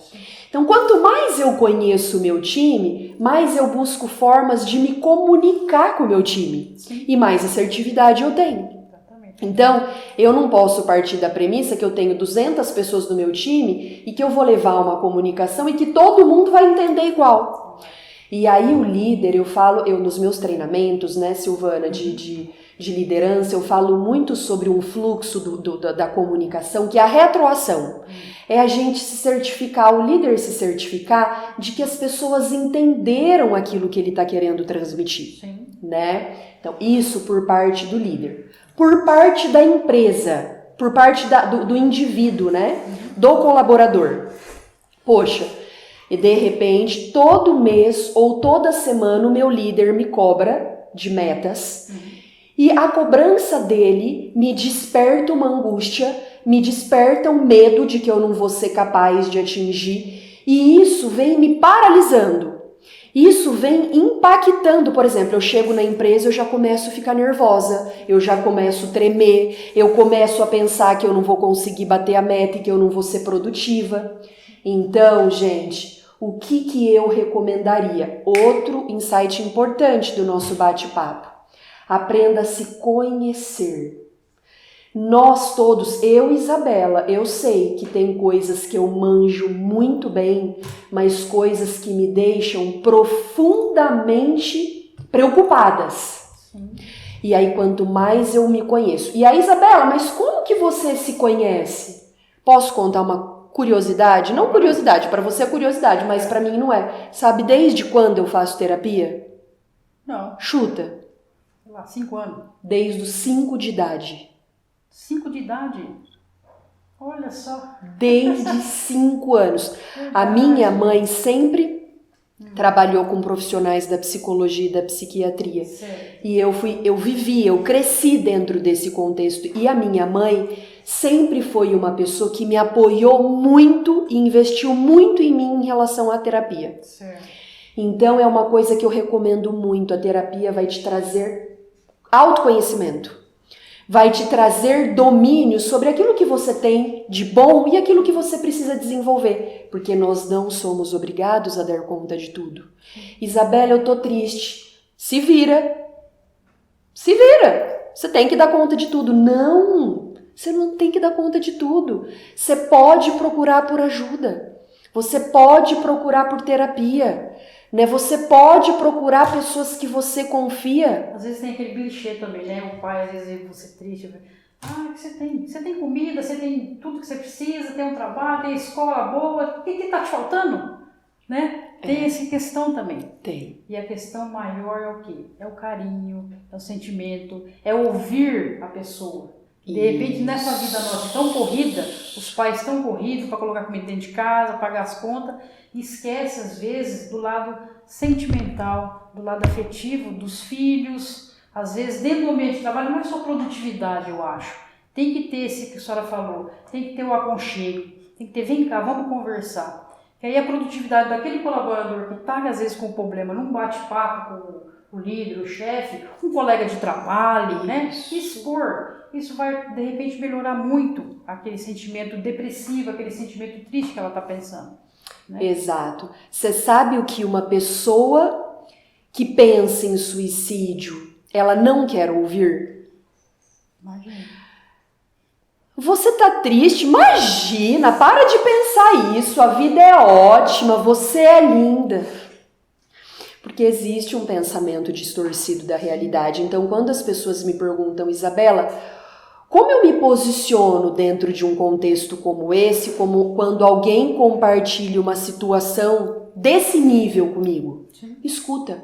Então, quanto mais eu conheço o meu time, mais eu busco formas de me comunicar com o meu time. Sim. E mais assertividade eu tenho. Então, eu não posso partir da premissa que eu tenho 200 pessoas no meu time e que eu vou levar uma comunicação e que todo mundo vai entender igual. E aí o líder, eu nos meus treinamentos, né, Silvana, de liderança, eu falo muito sobre um fluxo da comunicação, que é a retroação. É a gente se certificar, o líder se certificar de que as pessoas entenderam aquilo que ele está querendo transmitir. Sim. Né? Então, isso por parte do líder. Por parte da empresa, por parte do indivíduo, né? Do colaborador. Poxa, e de repente, todo mês ou toda semana o meu líder me cobra de metas e a cobrança dele me desperta uma angústia, me desperta um medo de que eu não vou ser capaz de atingir e isso vem me paralisando. Isso vem impactando, por exemplo, eu chego na empresa, eu já começo a ficar nervosa, eu já começo a tremer, eu começo a pensar que eu não vou conseguir bater a meta e que eu não vou ser produtiva. Então, gente, o que eu recomendaria? Outro insight importante do nosso bate-papo. Aprenda a se conhecer. Nós todos, eu e Isabela, eu sei que tem coisas que eu manjo muito bem, mas coisas que me deixam profundamente preocupadas. Sim. E aí quanto mais eu me conheço. E aí, Isabela, mas como que você se conhece? Posso contar uma curiosidade? Não curiosidade, para você é curiosidade, mas para mim não é. Sabe desde quando eu faço terapia? Não. Chuta. Sei lá, 5 anos. Desde os 5 de idade. 5 de idade? Olha só. Desde 5 anos. A minha mãe sempre trabalhou com profissionais da psicologia e da psiquiatria. Certo. E eu cresci dentro desse contexto. E a minha mãe sempre foi uma pessoa que me apoiou muito e investiu muito em mim em relação à terapia. Certo. Então é uma coisa que eu recomendo muito. A terapia vai te trazer autoconhecimento. Vai te trazer domínio sobre aquilo que você tem de bom e aquilo que você precisa desenvolver, porque nós não somos obrigados a dar conta de tudo. Isabela, eu tô triste. Se vira. Se vira. Você tem que dar conta de tudo. Não, você não tem que dar conta de tudo. Você pode procurar por ajuda. Você pode procurar por terapia. Né? Você pode procurar pessoas que você confia. Às vezes tem aquele clichê também, né? O pai às vezes vê você triste. Ah, o que você tem? Você tem comida, você tem tudo que você precisa, tem um trabalho, tem escola boa. O que tá te faltando? Né? Tem essa questão também. Tem. E a questão maior é o quê? É o carinho, é o sentimento, é ouvir a pessoa. De repente, nessa vida nossa tão corrida, os pais tão corridos para colocar comida dentro de casa, pagar as contas, e esquece, às vezes, do lado sentimental, do lado afetivo dos filhos. Às vezes, dentro do ambiente de trabalho, não é só produtividade, eu acho. Tem que ter esse que a senhora falou, tem que ter o aconchego, tem que ter, vem cá, vamos conversar. Que aí a produtividade daquele colaborador que está, às vezes, com problema, num bate-papo com o líder, o chefe, um colega de trabalho, né? Expor. Isso vai, de repente, melhorar muito aquele sentimento depressivo, aquele sentimento triste que ela está pensando. Né? Exato. Você sabe o que uma pessoa que pensa em suicídio, ela não quer ouvir? Imagina. Você tá triste? Imagina, para de pensar isso. A vida é ótima, você é linda. Porque existe um pensamento distorcido da realidade. Então, quando as pessoas me perguntam, Isabela, como eu me posiciono dentro de um contexto como esse, como quando alguém compartilha uma situação desse nível comigo? Sim. Escuta.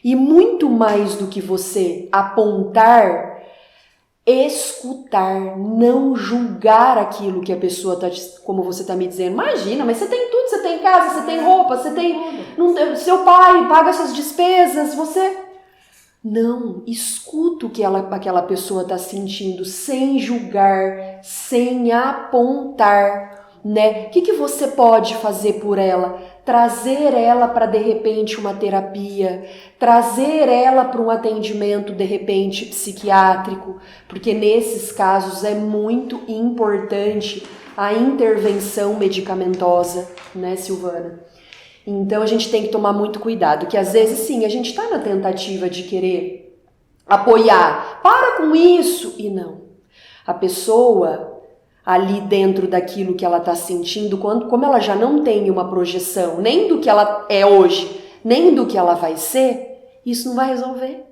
E muito mais do que você apontar, escutar, não julgar aquilo que a pessoa está, como você está me dizendo. Imagina, mas você tem tudo, você tem casa, você tem roupa, você tem, seu pai paga suas despesas, você... Não, escuta o que aquela pessoa está sentindo, sem julgar, sem apontar, né? O que você pode fazer por ela? Trazer ela para, de repente, uma terapia, trazer ela para um atendimento, de repente, psiquiátrico, porque nesses casos é muito importante a intervenção medicamentosa, né, Silvana? Então a gente tem que tomar muito cuidado, que às vezes sim, a gente está na tentativa de querer apoiar, para com isso, e não. A pessoa ali dentro daquilo que ela está sentindo, como ela já não tem uma projeção nem do que ela é hoje, nem do que ela vai ser, isso não vai resolver.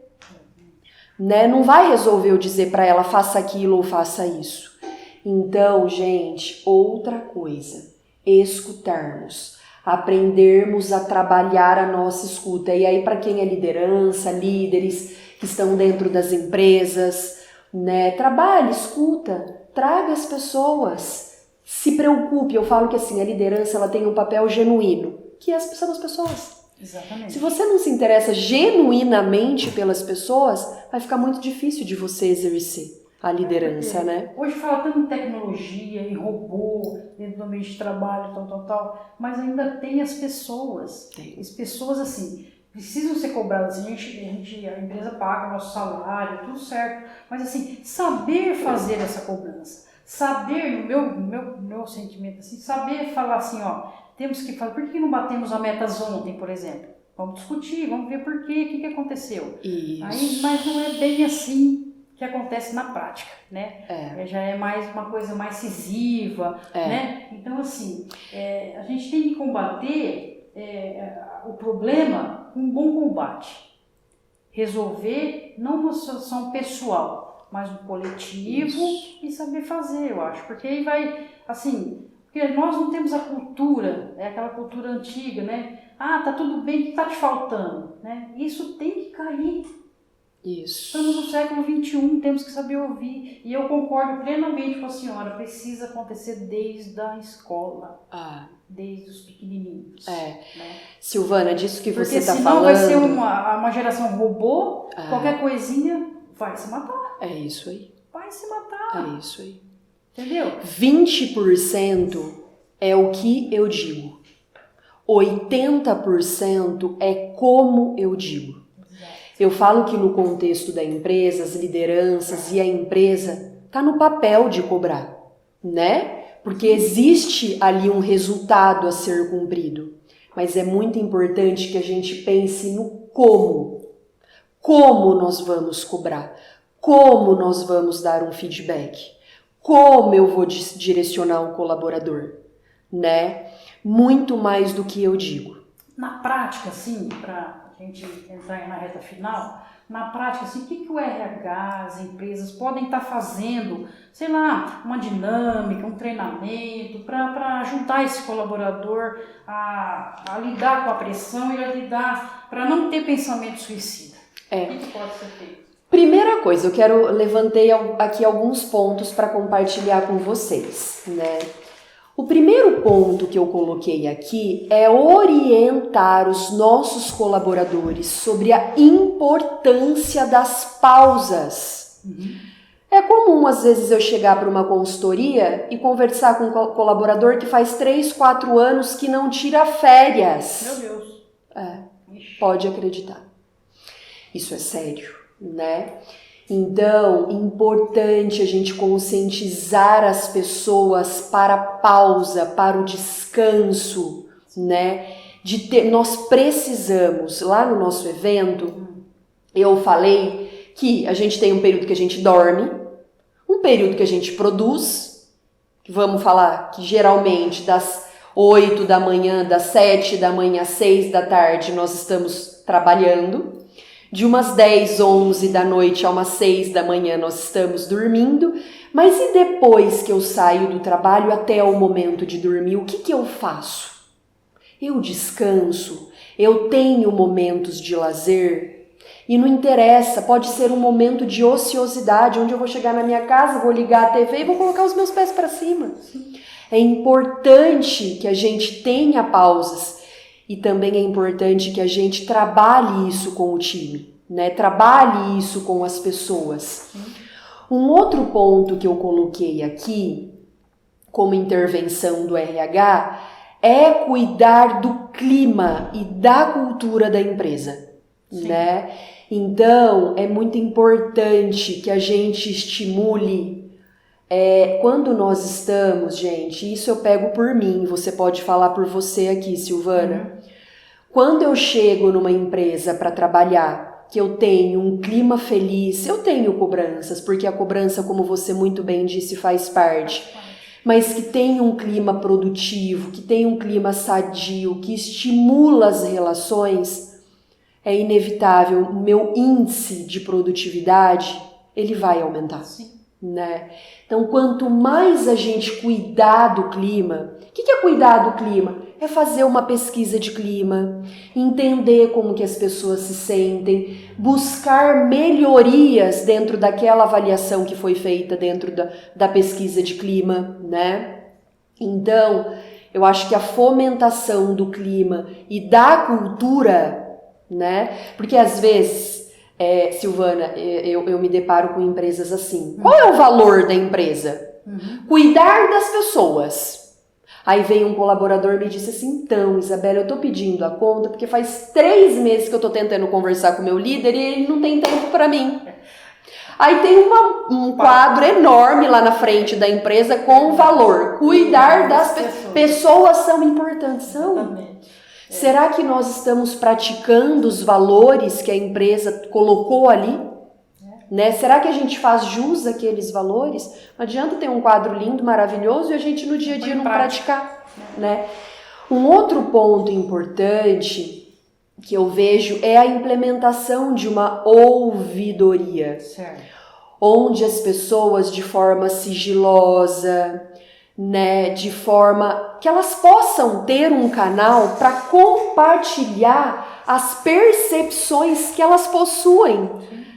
Né? Não vai resolver eu dizer para ela faça aquilo ou faça isso. Então, gente, outra coisa, escutarmos. Aprendermos a trabalhar a nossa escuta. E aí, para quem é liderança, líderes que estão dentro das empresas, né? Trabalhe, escuta, traga as pessoas, se preocupe. Eu falo que assim, a liderança ela tem um papel genuíno, que são as pessoas. Exatamente. Se você não se interessa genuinamente pelas pessoas, vai ficar muito difícil de você exercer a liderança, né? Hoje fala tanto em tecnologia, em robô, dentro do ambiente de trabalho, tal, mas ainda tem as pessoas. Tem. As pessoas, assim, precisam ser cobradas. A empresa paga o nosso salário, tudo certo. Mas, assim, saber fazer essa cobrança. Saber, no meu sentimento, assim, saber falar assim, ó, temos que falar, por que não batemos a metas ontem, por exemplo? Vamos discutir, vamos ver por quê, o que aconteceu. Isso. Aí, mas não é bem assim que acontece na prática, né? Já é mais uma coisa mais incisiva, né? Então, assim, a gente tem que combater o problema com um bom combate. resolver não uma situação pessoal, mas um coletivo e saber fazer, eu acho. Porque aí vai, assim, porque nós não temos a cultura, é aquela cultura antiga, né? Ah, tá tudo bem, o que tá te faltando? Né? Isso tem que cair. Isso. Estamos no século XXI, temos que saber ouvir. E eu concordo plenamente com a senhora, precisa acontecer desde a escola, desde os pequenininhos. Né? Silvana, disso que você está falando... Porque senão vai ser uma geração robô, qualquer coisinha vai se matar. É isso aí. Vai se matar. É isso aí. Entendeu? 20% é o que eu digo. 80% é como eu digo. Eu falo que no contexto da empresa, as lideranças e a empresa está no papel de cobrar, né? Porque existe ali um resultado a ser cumprido. Mas é muito importante que a gente pense no como. Como nós vamos cobrar? Como nós vamos dar um feedback? Como eu vou direcionar um colaborador, né? Muito mais do que eu digo. Na prática, assim, para a gente entrar na reta final, na prática, assim, o que o RH, as empresas podem estar fazendo, sei lá, uma dinâmica, um treinamento, para ajudar esse colaborador a lidar com a pressão e a lidar, para não ter pensamento suicida? O que pode ser feito? Primeira coisa, levantei aqui alguns pontos para compartilhar com vocês, né? O primeiro ponto que eu coloquei aqui é orientar os nossos colaboradores sobre a importância das pausas. É comum, às vezes, eu chegar para uma consultoria e conversar com um colaborador que faz 3, 4 anos que não tira férias. Meu Deus. Pode acreditar. Isso é sério, né? Então, importante a gente conscientizar as pessoas para a pausa, para o descanso, né? Nós precisamos, lá no nosso evento, eu falei que a gente tem um período que a gente dorme, um período que a gente produz, vamos falar que geralmente das 8 da manhã, das 7 da manhã às 6 da tarde nós estamos trabalhando. De umas 10, 11 da noite a umas 6 da manhã nós estamos dormindo, mas e depois que eu saio do trabalho até o momento de dormir, o que eu faço? Eu descanso, eu tenho momentos de lazer e não interessa, pode ser um momento de ociosidade, onde eu vou chegar na minha casa, vou ligar a TV e vou colocar os meus pés para cima. É importante que a gente tenha pausas. E também é importante que a gente trabalhe isso com o time, né? Trabalhe isso com as pessoas. Um outro ponto que eu coloquei aqui, como intervenção do RH, é cuidar do clima e da cultura da empresa, né? Então, é muito importante que a gente estimule. Quando nós estamos, gente, isso eu pego por mim, você pode falar por você aqui, Silvana. Quando eu chego numa empresa para trabalhar, que eu tenho um clima feliz, eu tenho cobranças, porque a cobrança, como você muito bem disse, faz parte. Mas que tem um clima produtivo, que tem um clima sadio, que estimula as relações, é inevitável, o meu índice de produtividade, ele vai aumentar. Né? Então, quanto mais a gente cuidar do clima, o que é cuidar do clima? É fazer uma pesquisa de clima, entender como que as pessoas se sentem, buscar melhorias dentro daquela avaliação que foi feita dentro da pesquisa de clima, né? Então, eu acho que a fomentação do clima e da cultura, né? Porque às vezes, Silvana, eu me deparo com empresas assim. Qual é o valor da empresa? Cuidar das pessoas. Aí veio um colaborador e me disse assim, então, Isabela, eu tô pedindo a conta porque faz 3 meses que eu tô tentando conversar com o meu líder e ele não tem tempo para mim. Aí tem um quadro enorme lá na frente da empresa com o valor. Cuidar das pessoas. Pessoas são importantes, são. Será que nós estamos praticando os valores que a empresa colocou ali? Né? Será que a gente faz jus àqueles valores? Não adianta ter um quadro lindo, maravilhoso e a gente no dia a dia não praticar. Né? Um outro ponto importante que eu vejo é a implementação de uma ouvidoria, Certo. onde as pessoas de forma sigilosa, né, de forma que elas possam ter um canal para compartilhar as percepções que elas possuem,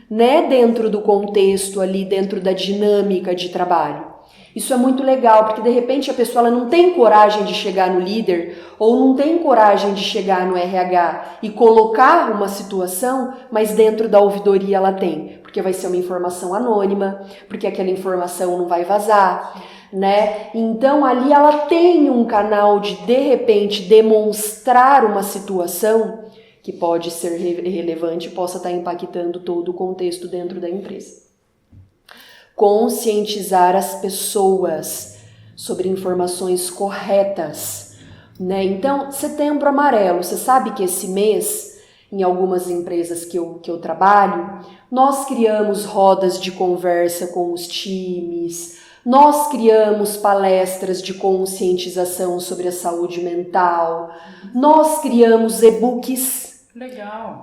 né, dentro do contexto ali, dentro da dinâmica de trabalho. Isso é muito legal, porque de repente a pessoa ela não tem coragem de chegar no líder ou não tem coragem de chegar no RH e colocar uma situação, mas dentro da ouvidoria ela tem, porque vai ser uma informação anônima, porque aquela informação não vai vazar, né? Então ali ela tem um canal de repente demonstrar uma situação que pode ser relevante e possa estar impactando todo o contexto dentro da empresa. Conscientizar as pessoas sobre informações corretas, né? Então, Setembro Amarelo, você sabe que esse mês, em algumas empresas que eu trabalho, nós criamos rodas de conversa com os times, nós criamos palestras de conscientização sobre a saúde mental, nós criamos e-books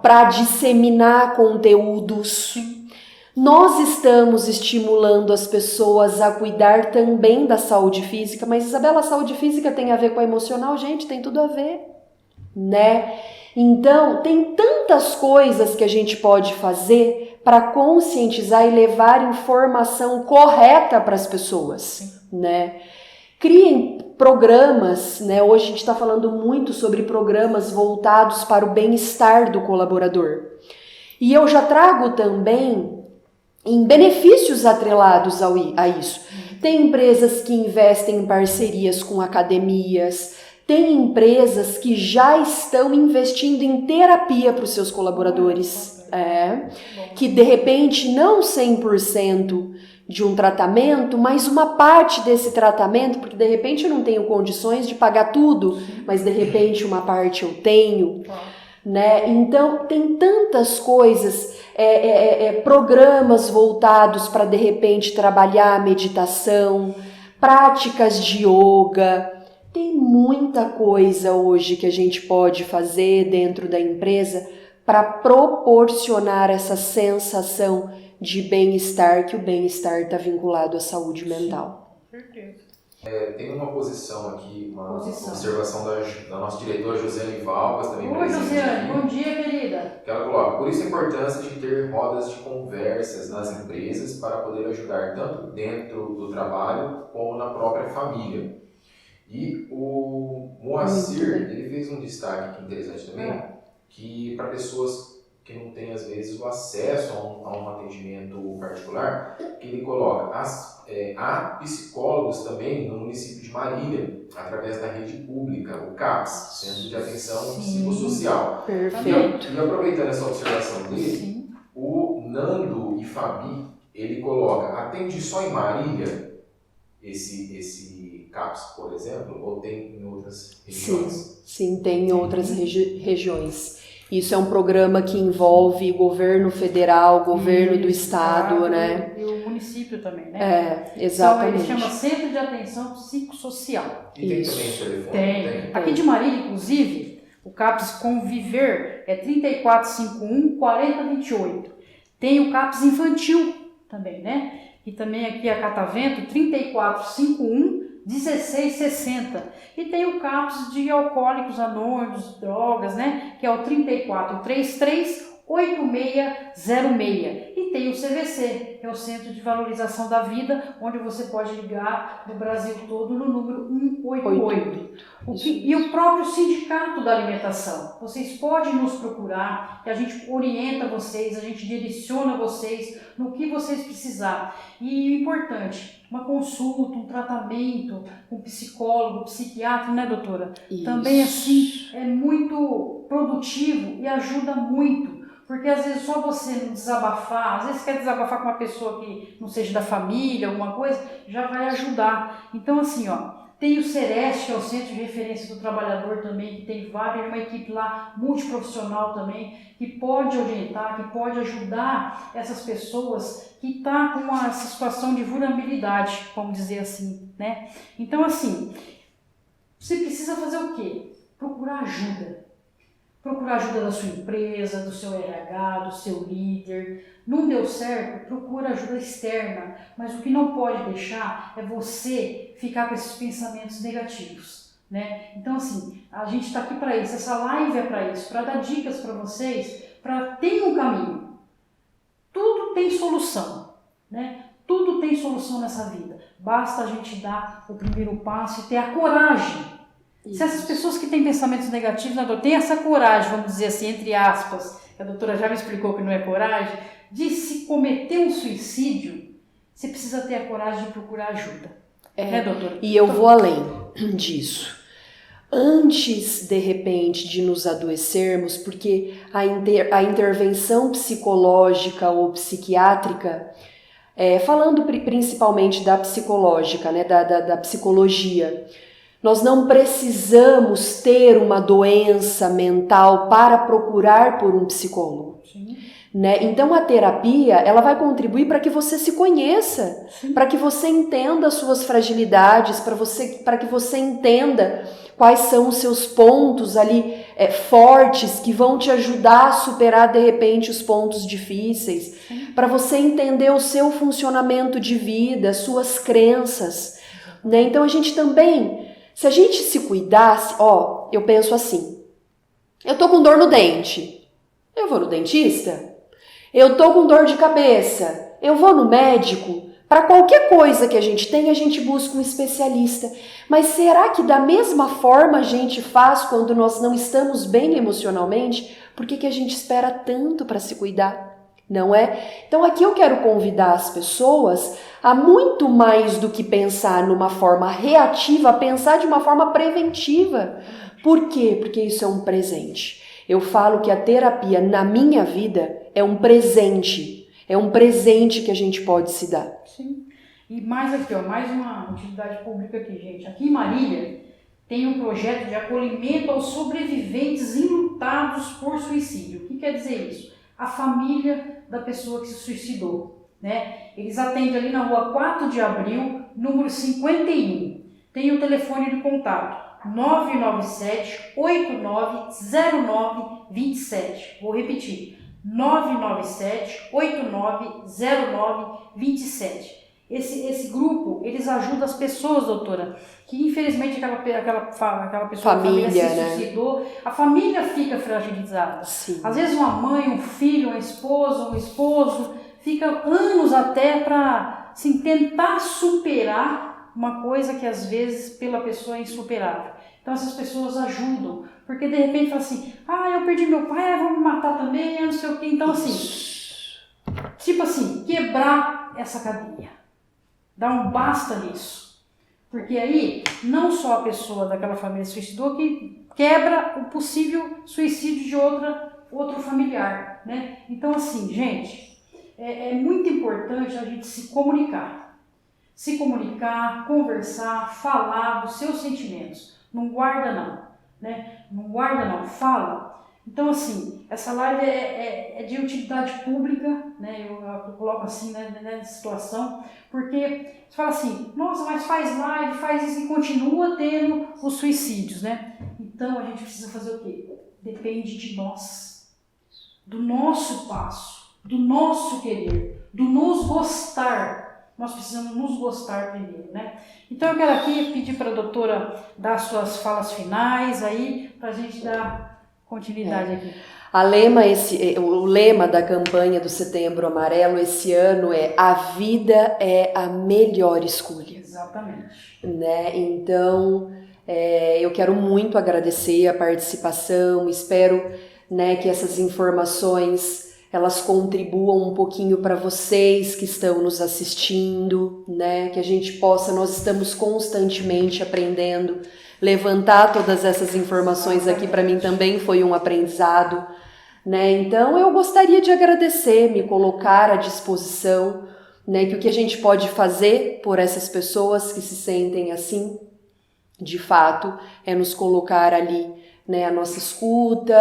para disseminar conteúdos. Nós estamos estimulando as pessoas a cuidar também da saúde física, mas Isabela, a saúde física tem a ver com a emocional? Gente, tem tudo a ver, né? Então, tem tantas coisas que a gente pode fazer para conscientizar e levar informação correta para as pessoas, né? Criem programas, né? Hoje a gente está falando muito sobre programas voltados para o bem-estar do colaborador. E eu já trago também em benefícios atrelados a isso. Tem empresas que investem em parcerias com academias, tem empresas que já estão investindo em terapia para os seus colaboradores, que de repente não 100% de um tratamento, mas uma parte desse tratamento, porque de repente eu não tenho condições de pagar tudo, mas de repente uma parte eu tenho, né? Então tem tantas coisas, programas voltados para de repente trabalhar a meditação, práticas de yoga. Tem muita coisa hoje que a gente pode fazer dentro da empresa para proporcionar essa sensação de bem-estar, que o bem-estar está vinculado à saúde mental. Perfeito. Tem uma posição aqui, uma observação da nossa diretora Josiane Valgas, também Oi, presente. Josiane, bom dia, querida. Que ela coloca, por isso a importância de ter rodas de conversas nas empresas para poder ajudar tanto dentro do trabalho como na própria família. E o Moacir, ele fez um destaque aqui interessante também, que para pessoas que não têm às vezes o acesso a um atendimento particular, que ele coloca, há psicólogos também no município de Marília, através da rede pública, o CAPS, Centro de Atenção Psicossocial. Perfeito. E aproveitando essa observação dele, o Nando e Fabi, ele coloca, atende só em Marília esse CAPS, por exemplo, ou tem em outras regiões? Sim, tem em outras regiões. Isso é um programa que envolve governo federal, governo do estado, né? E o município também, né? Exatamente. Então, ele chama Centro de Atenção Psicossocial. E tem também telefone? Tem. Aqui de Marília, inclusive, o CAPS Conviver é 3451-4028. Tem o CAPS Infantil também, né? E também aqui a Catavento, 3451-1660. E tem o CAPS de Alcoólicos Anônimos, Drogas, né? Que é o 3433-8606. E tem o CVC, que é o Centro de Valorização da Vida, onde você pode ligar no Brasil todo no número 188. E o próprio Sindicato da Alimentação. Vocês podem nos procurar, que a gente orienta vocês, a gente direciona vocês no que vocês precisarem. E o importante, uma consulta, um tratamento com psicólogo, psiquiatra, né, doutora? Isso. Também assim é muito produtivo e ajuda muito. Porque às vezes só você não desabafar, às vezes quer desabafar com uma pessoa que não seja da família, alguma coisa, já vai ajudar. Então assim, tem o Sereste, que é o Centro de Referência do Trabalhador também, que tem uma equipe lá multiprofissional também, que pode orientar, que pode ajudar essas pessoas que estão com essa situação de vulnerabilidade, vamos dizer assim, né? Então assim, você precisa fazer o quê? Procurar ajuda. procurar ajuda da sua empresa, do seu RH, do seu líder. Não deu certo, procura ajuda externa, mas o que não pode deixar é você ficar com esses pensamentos negativos, né? Então assim, a gente está aqui para isso, essa live é para isso, para dar dicas para vocês, para ter um caminho. Tudo tem solução, né? Tudo tem solução nessa vida. Basta a gente dar o primeiro passo e ter a coragem. Isso. Se essas pessoas que têm pensamentos negativos, né, doutora, tem essa coragem, vamos dizer assim, entre aspas, a doutora já me explicou que não é coragem, de se cometer um suicídio, você precisa ter a coragem de procurar ajuda. Né, doutora? E eu vou além disso. Antes, de repente, de nos adoecermos, porque a intervenção psicológica ou psiquiátrica, falando principalmente da psicológica, né, da psicologia, nós não precisamos ter uma doença mental para procurar por um psicólogo. Sim. Né? Então a terapia ela vai contribuir para que você se conheça, para que você entenda as suas fragilidades, para que você entenda quais são os seus pontos ali fortes que vão te ajudar a superar de repente os pontos difíceis, para você entender o seu funcionamento de vida, as suas crenças. Né? Então a gente também, se a gente se cuidasse, eu penso assim, eu tô com dor no dente, eu vou no dentista? Eu tô com dor de cabeça, eu vou no médico? Para qualquer coisa que a gente tem, a gente busca um especialista. Mas será que da mesma forma a gente faz quando nós não estamos bem emocionalmente? Por que a gente espera tanto para se cuidar? Não é? Então aqui eu quero convidar as pessoas a muito mais do que pensar numa forma reativa, a pensar de uma forma preventiva. Por quê? Porque isso é um presente. Eu falo que a terapia na minha vida é um presente. É um presente que a gente pode se dar. Sim. E mais aqui, mais uma utilidade pública aqui, gente. Aqui em Marília tem um projeto de acolhimento aos sobreviventes enlutados por suicídio. O que quer dizer isso? A família da pessoa que se suicidou, né? Eles atendem ali na rua 4 de abril, número 51. Tem o telefone de contato. 997-890927. Vou repetir. 997-890927. Esse grupo, eles ajudam as pessoas, doutora, que infelizmente aquela pessoa família, se né? suicidou, a família fica fragilizada. Sim. Às vezes uma mãe, um filho, uma esposa, um esposo, fica anos até para tentar superar uma coisa que às vezes pela pessoa é insuperável. Então essas pessoas ajudam, porque de repente fala assim, eu perdi meu pai, vou me matar também, não sei o quê. Então assim, tipo assim, quebrar essa cadeia, dar um basta nisso. Porque aí, não só a pessoa daquela família se suicidou, que quebra o possível suicídio de outro familiar, né? Então assim, gente, é muito importante a gente se comunicar. Se comunicar, conversar, falar dos seus sentimentos. Não guarda não, né? Não guarda não, fala. Então assim, essa live é de utilidade pública, né? Eu coloco assim, né, nessa situação, porque você fala assim, nossa, mas faz live, faz isso e continua tendo os suicídios, né? Então a gente precisa fazer o quê? Depende de nós, do nosso passo, do nosso querer, do nos gostar. Nós precisamos nos gostar primeiro, né? Então eu quero aqui pedir para a doutora dar as suas falas finais aí, para a gente dar continuidade aqui. O lema da campanha do Setembro Amarelo esse ano é: a vida é a melhor escolha. Exatamente. Né? Então, eu quero muito agradecer a participação, espero, né, que essas informações elas contribuam um pouquinho para vocês que estão nos assistindo, né? Que a gente possa, nós estamos constantemente aprendendo, levantar todas essas informações aqui para mim também foi um aprendizado, né? Então eu gostaria de agradecer, me colocar à disposição, né? Que o que a gente pode fazer por essas pessoas que se sentem assim, de fato, é nos colocar ali, né? A nossa escuta,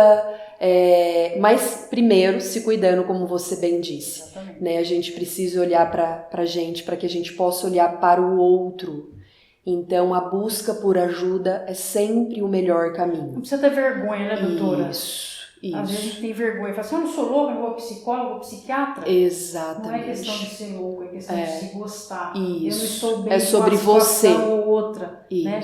mas primeiro se cuidando, como você bem disse, né? A gente precisa olhar para a gente, para que a gente possa olhar para o outro. Então a busca por ajuda é sempre o melhor caminho. Não precisa ter vergonha, né, doutora? Isso. Às vezes a gente tem vergonha, fala assim, eu não sou louca, eu vou psicólogo, vou psiquiatra. Exatamente. Não é questão de ser louco, é questão de se gostar. Isso. Eu não estou bem É sobre com uma você. situação ou outra, Isso. né?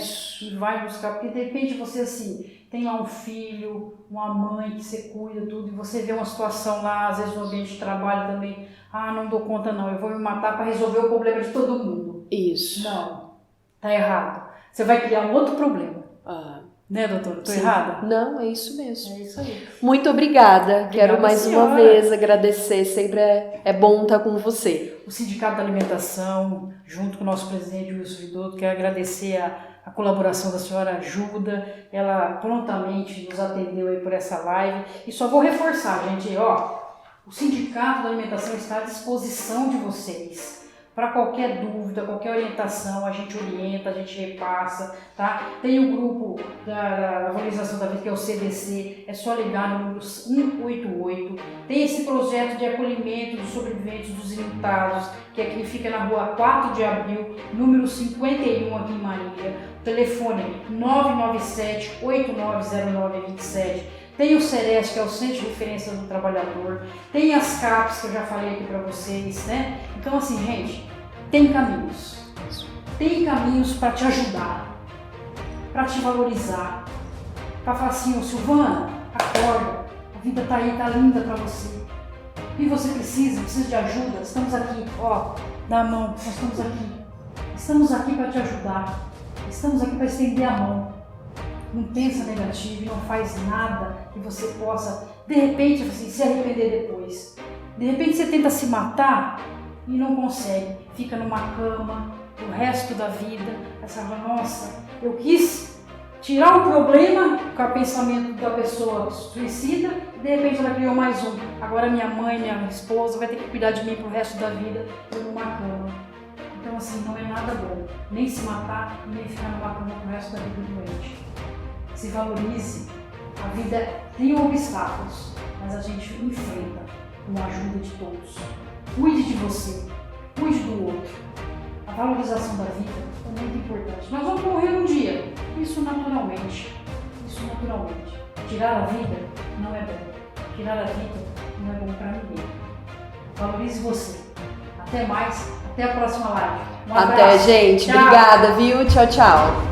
E vai buscar, porque de repente você assim, tem lá um filho, uma mãe que você cuida, tudo, e você vê uma situação lá, às vezes no ambiente de trabalho também, não dou conta não, eu vou me matar para resolver o problema de todo mundo. Isso. Não, tá errado. Você vai criar um outro problema. Né, doutora? Estou errada? Não, é isso mesmo. É isso aí. Muito obrigada. Quero mais senhora. uma vez agradecer. Sempre é bom estar com você. O Sindicato da Alimentação, junto com o nosso presidente Wilson Vidotto, quero agradecer a colaboração da senhora Ajuda. Ela prontamente nos atendeu aí por essa live. E só vou reforçar, gente, o Sindicato da Alimentação está à disposição de vocês. Para qualquer dúvida, qualquer orientação, a gente orienta, a gente repassa, tá? Tem o grupo da Valorização da Vida, que é o CDC, é só ligar no número 188. Tem esse projeto de acolhimento dos sobreviventes dos enlutados, que aqui fica na rua 4 de abril, número 51 aqui em Marília. O telefone é 997-890927. Tem o CERES, que é o Centro de Referência do Trabalhador. Tem as CAPs, que eu já falei aqui para vocês, né? Então, assim, gente, tem caminhos. Tem caminhos para te ajudar, para te valorizar. Para falar assim, ô Silvana, acorda. A vida tá aí, tá linda para você. O que você precisa de ajuda? Estamos aqui, dá a mão, nós estamos aqui. Estamos aqui para te ajudar. Estamos aqui para estender a mão. Não pensa negativo e não faz nada que você possa, de repente, assim, se arrepender depois. De repente você tenta se matar e não consegue. Fica numa cama o resto da vida. Você fala, nossa, eu quis tirar o problema com o pensamento da pessoa suicida e de repente ela criou mais um. Agora minha mãe, minha esposa vai ter que cuidar de mim pro resto da vida, eu numa cama. Então assim, não é nada bom. Nem se matar, nem ficar numa cama pro resto da vida doente. Se valorize, a vida tem obstáculos, mas a gente enfrenta com a ajuda de todos. Cuide de você, cuide do outro. A valorização da vida é muito importante. Nós vamos morrer um dia, isso naturalmente. Tirar a vida não é bom. Tirar a vida não é bom para ninguém. Valorize você. Até mais, até a próxima live. Um abraço. Até, gente. Tchau. Obrigada, viu? Tchau, tchau.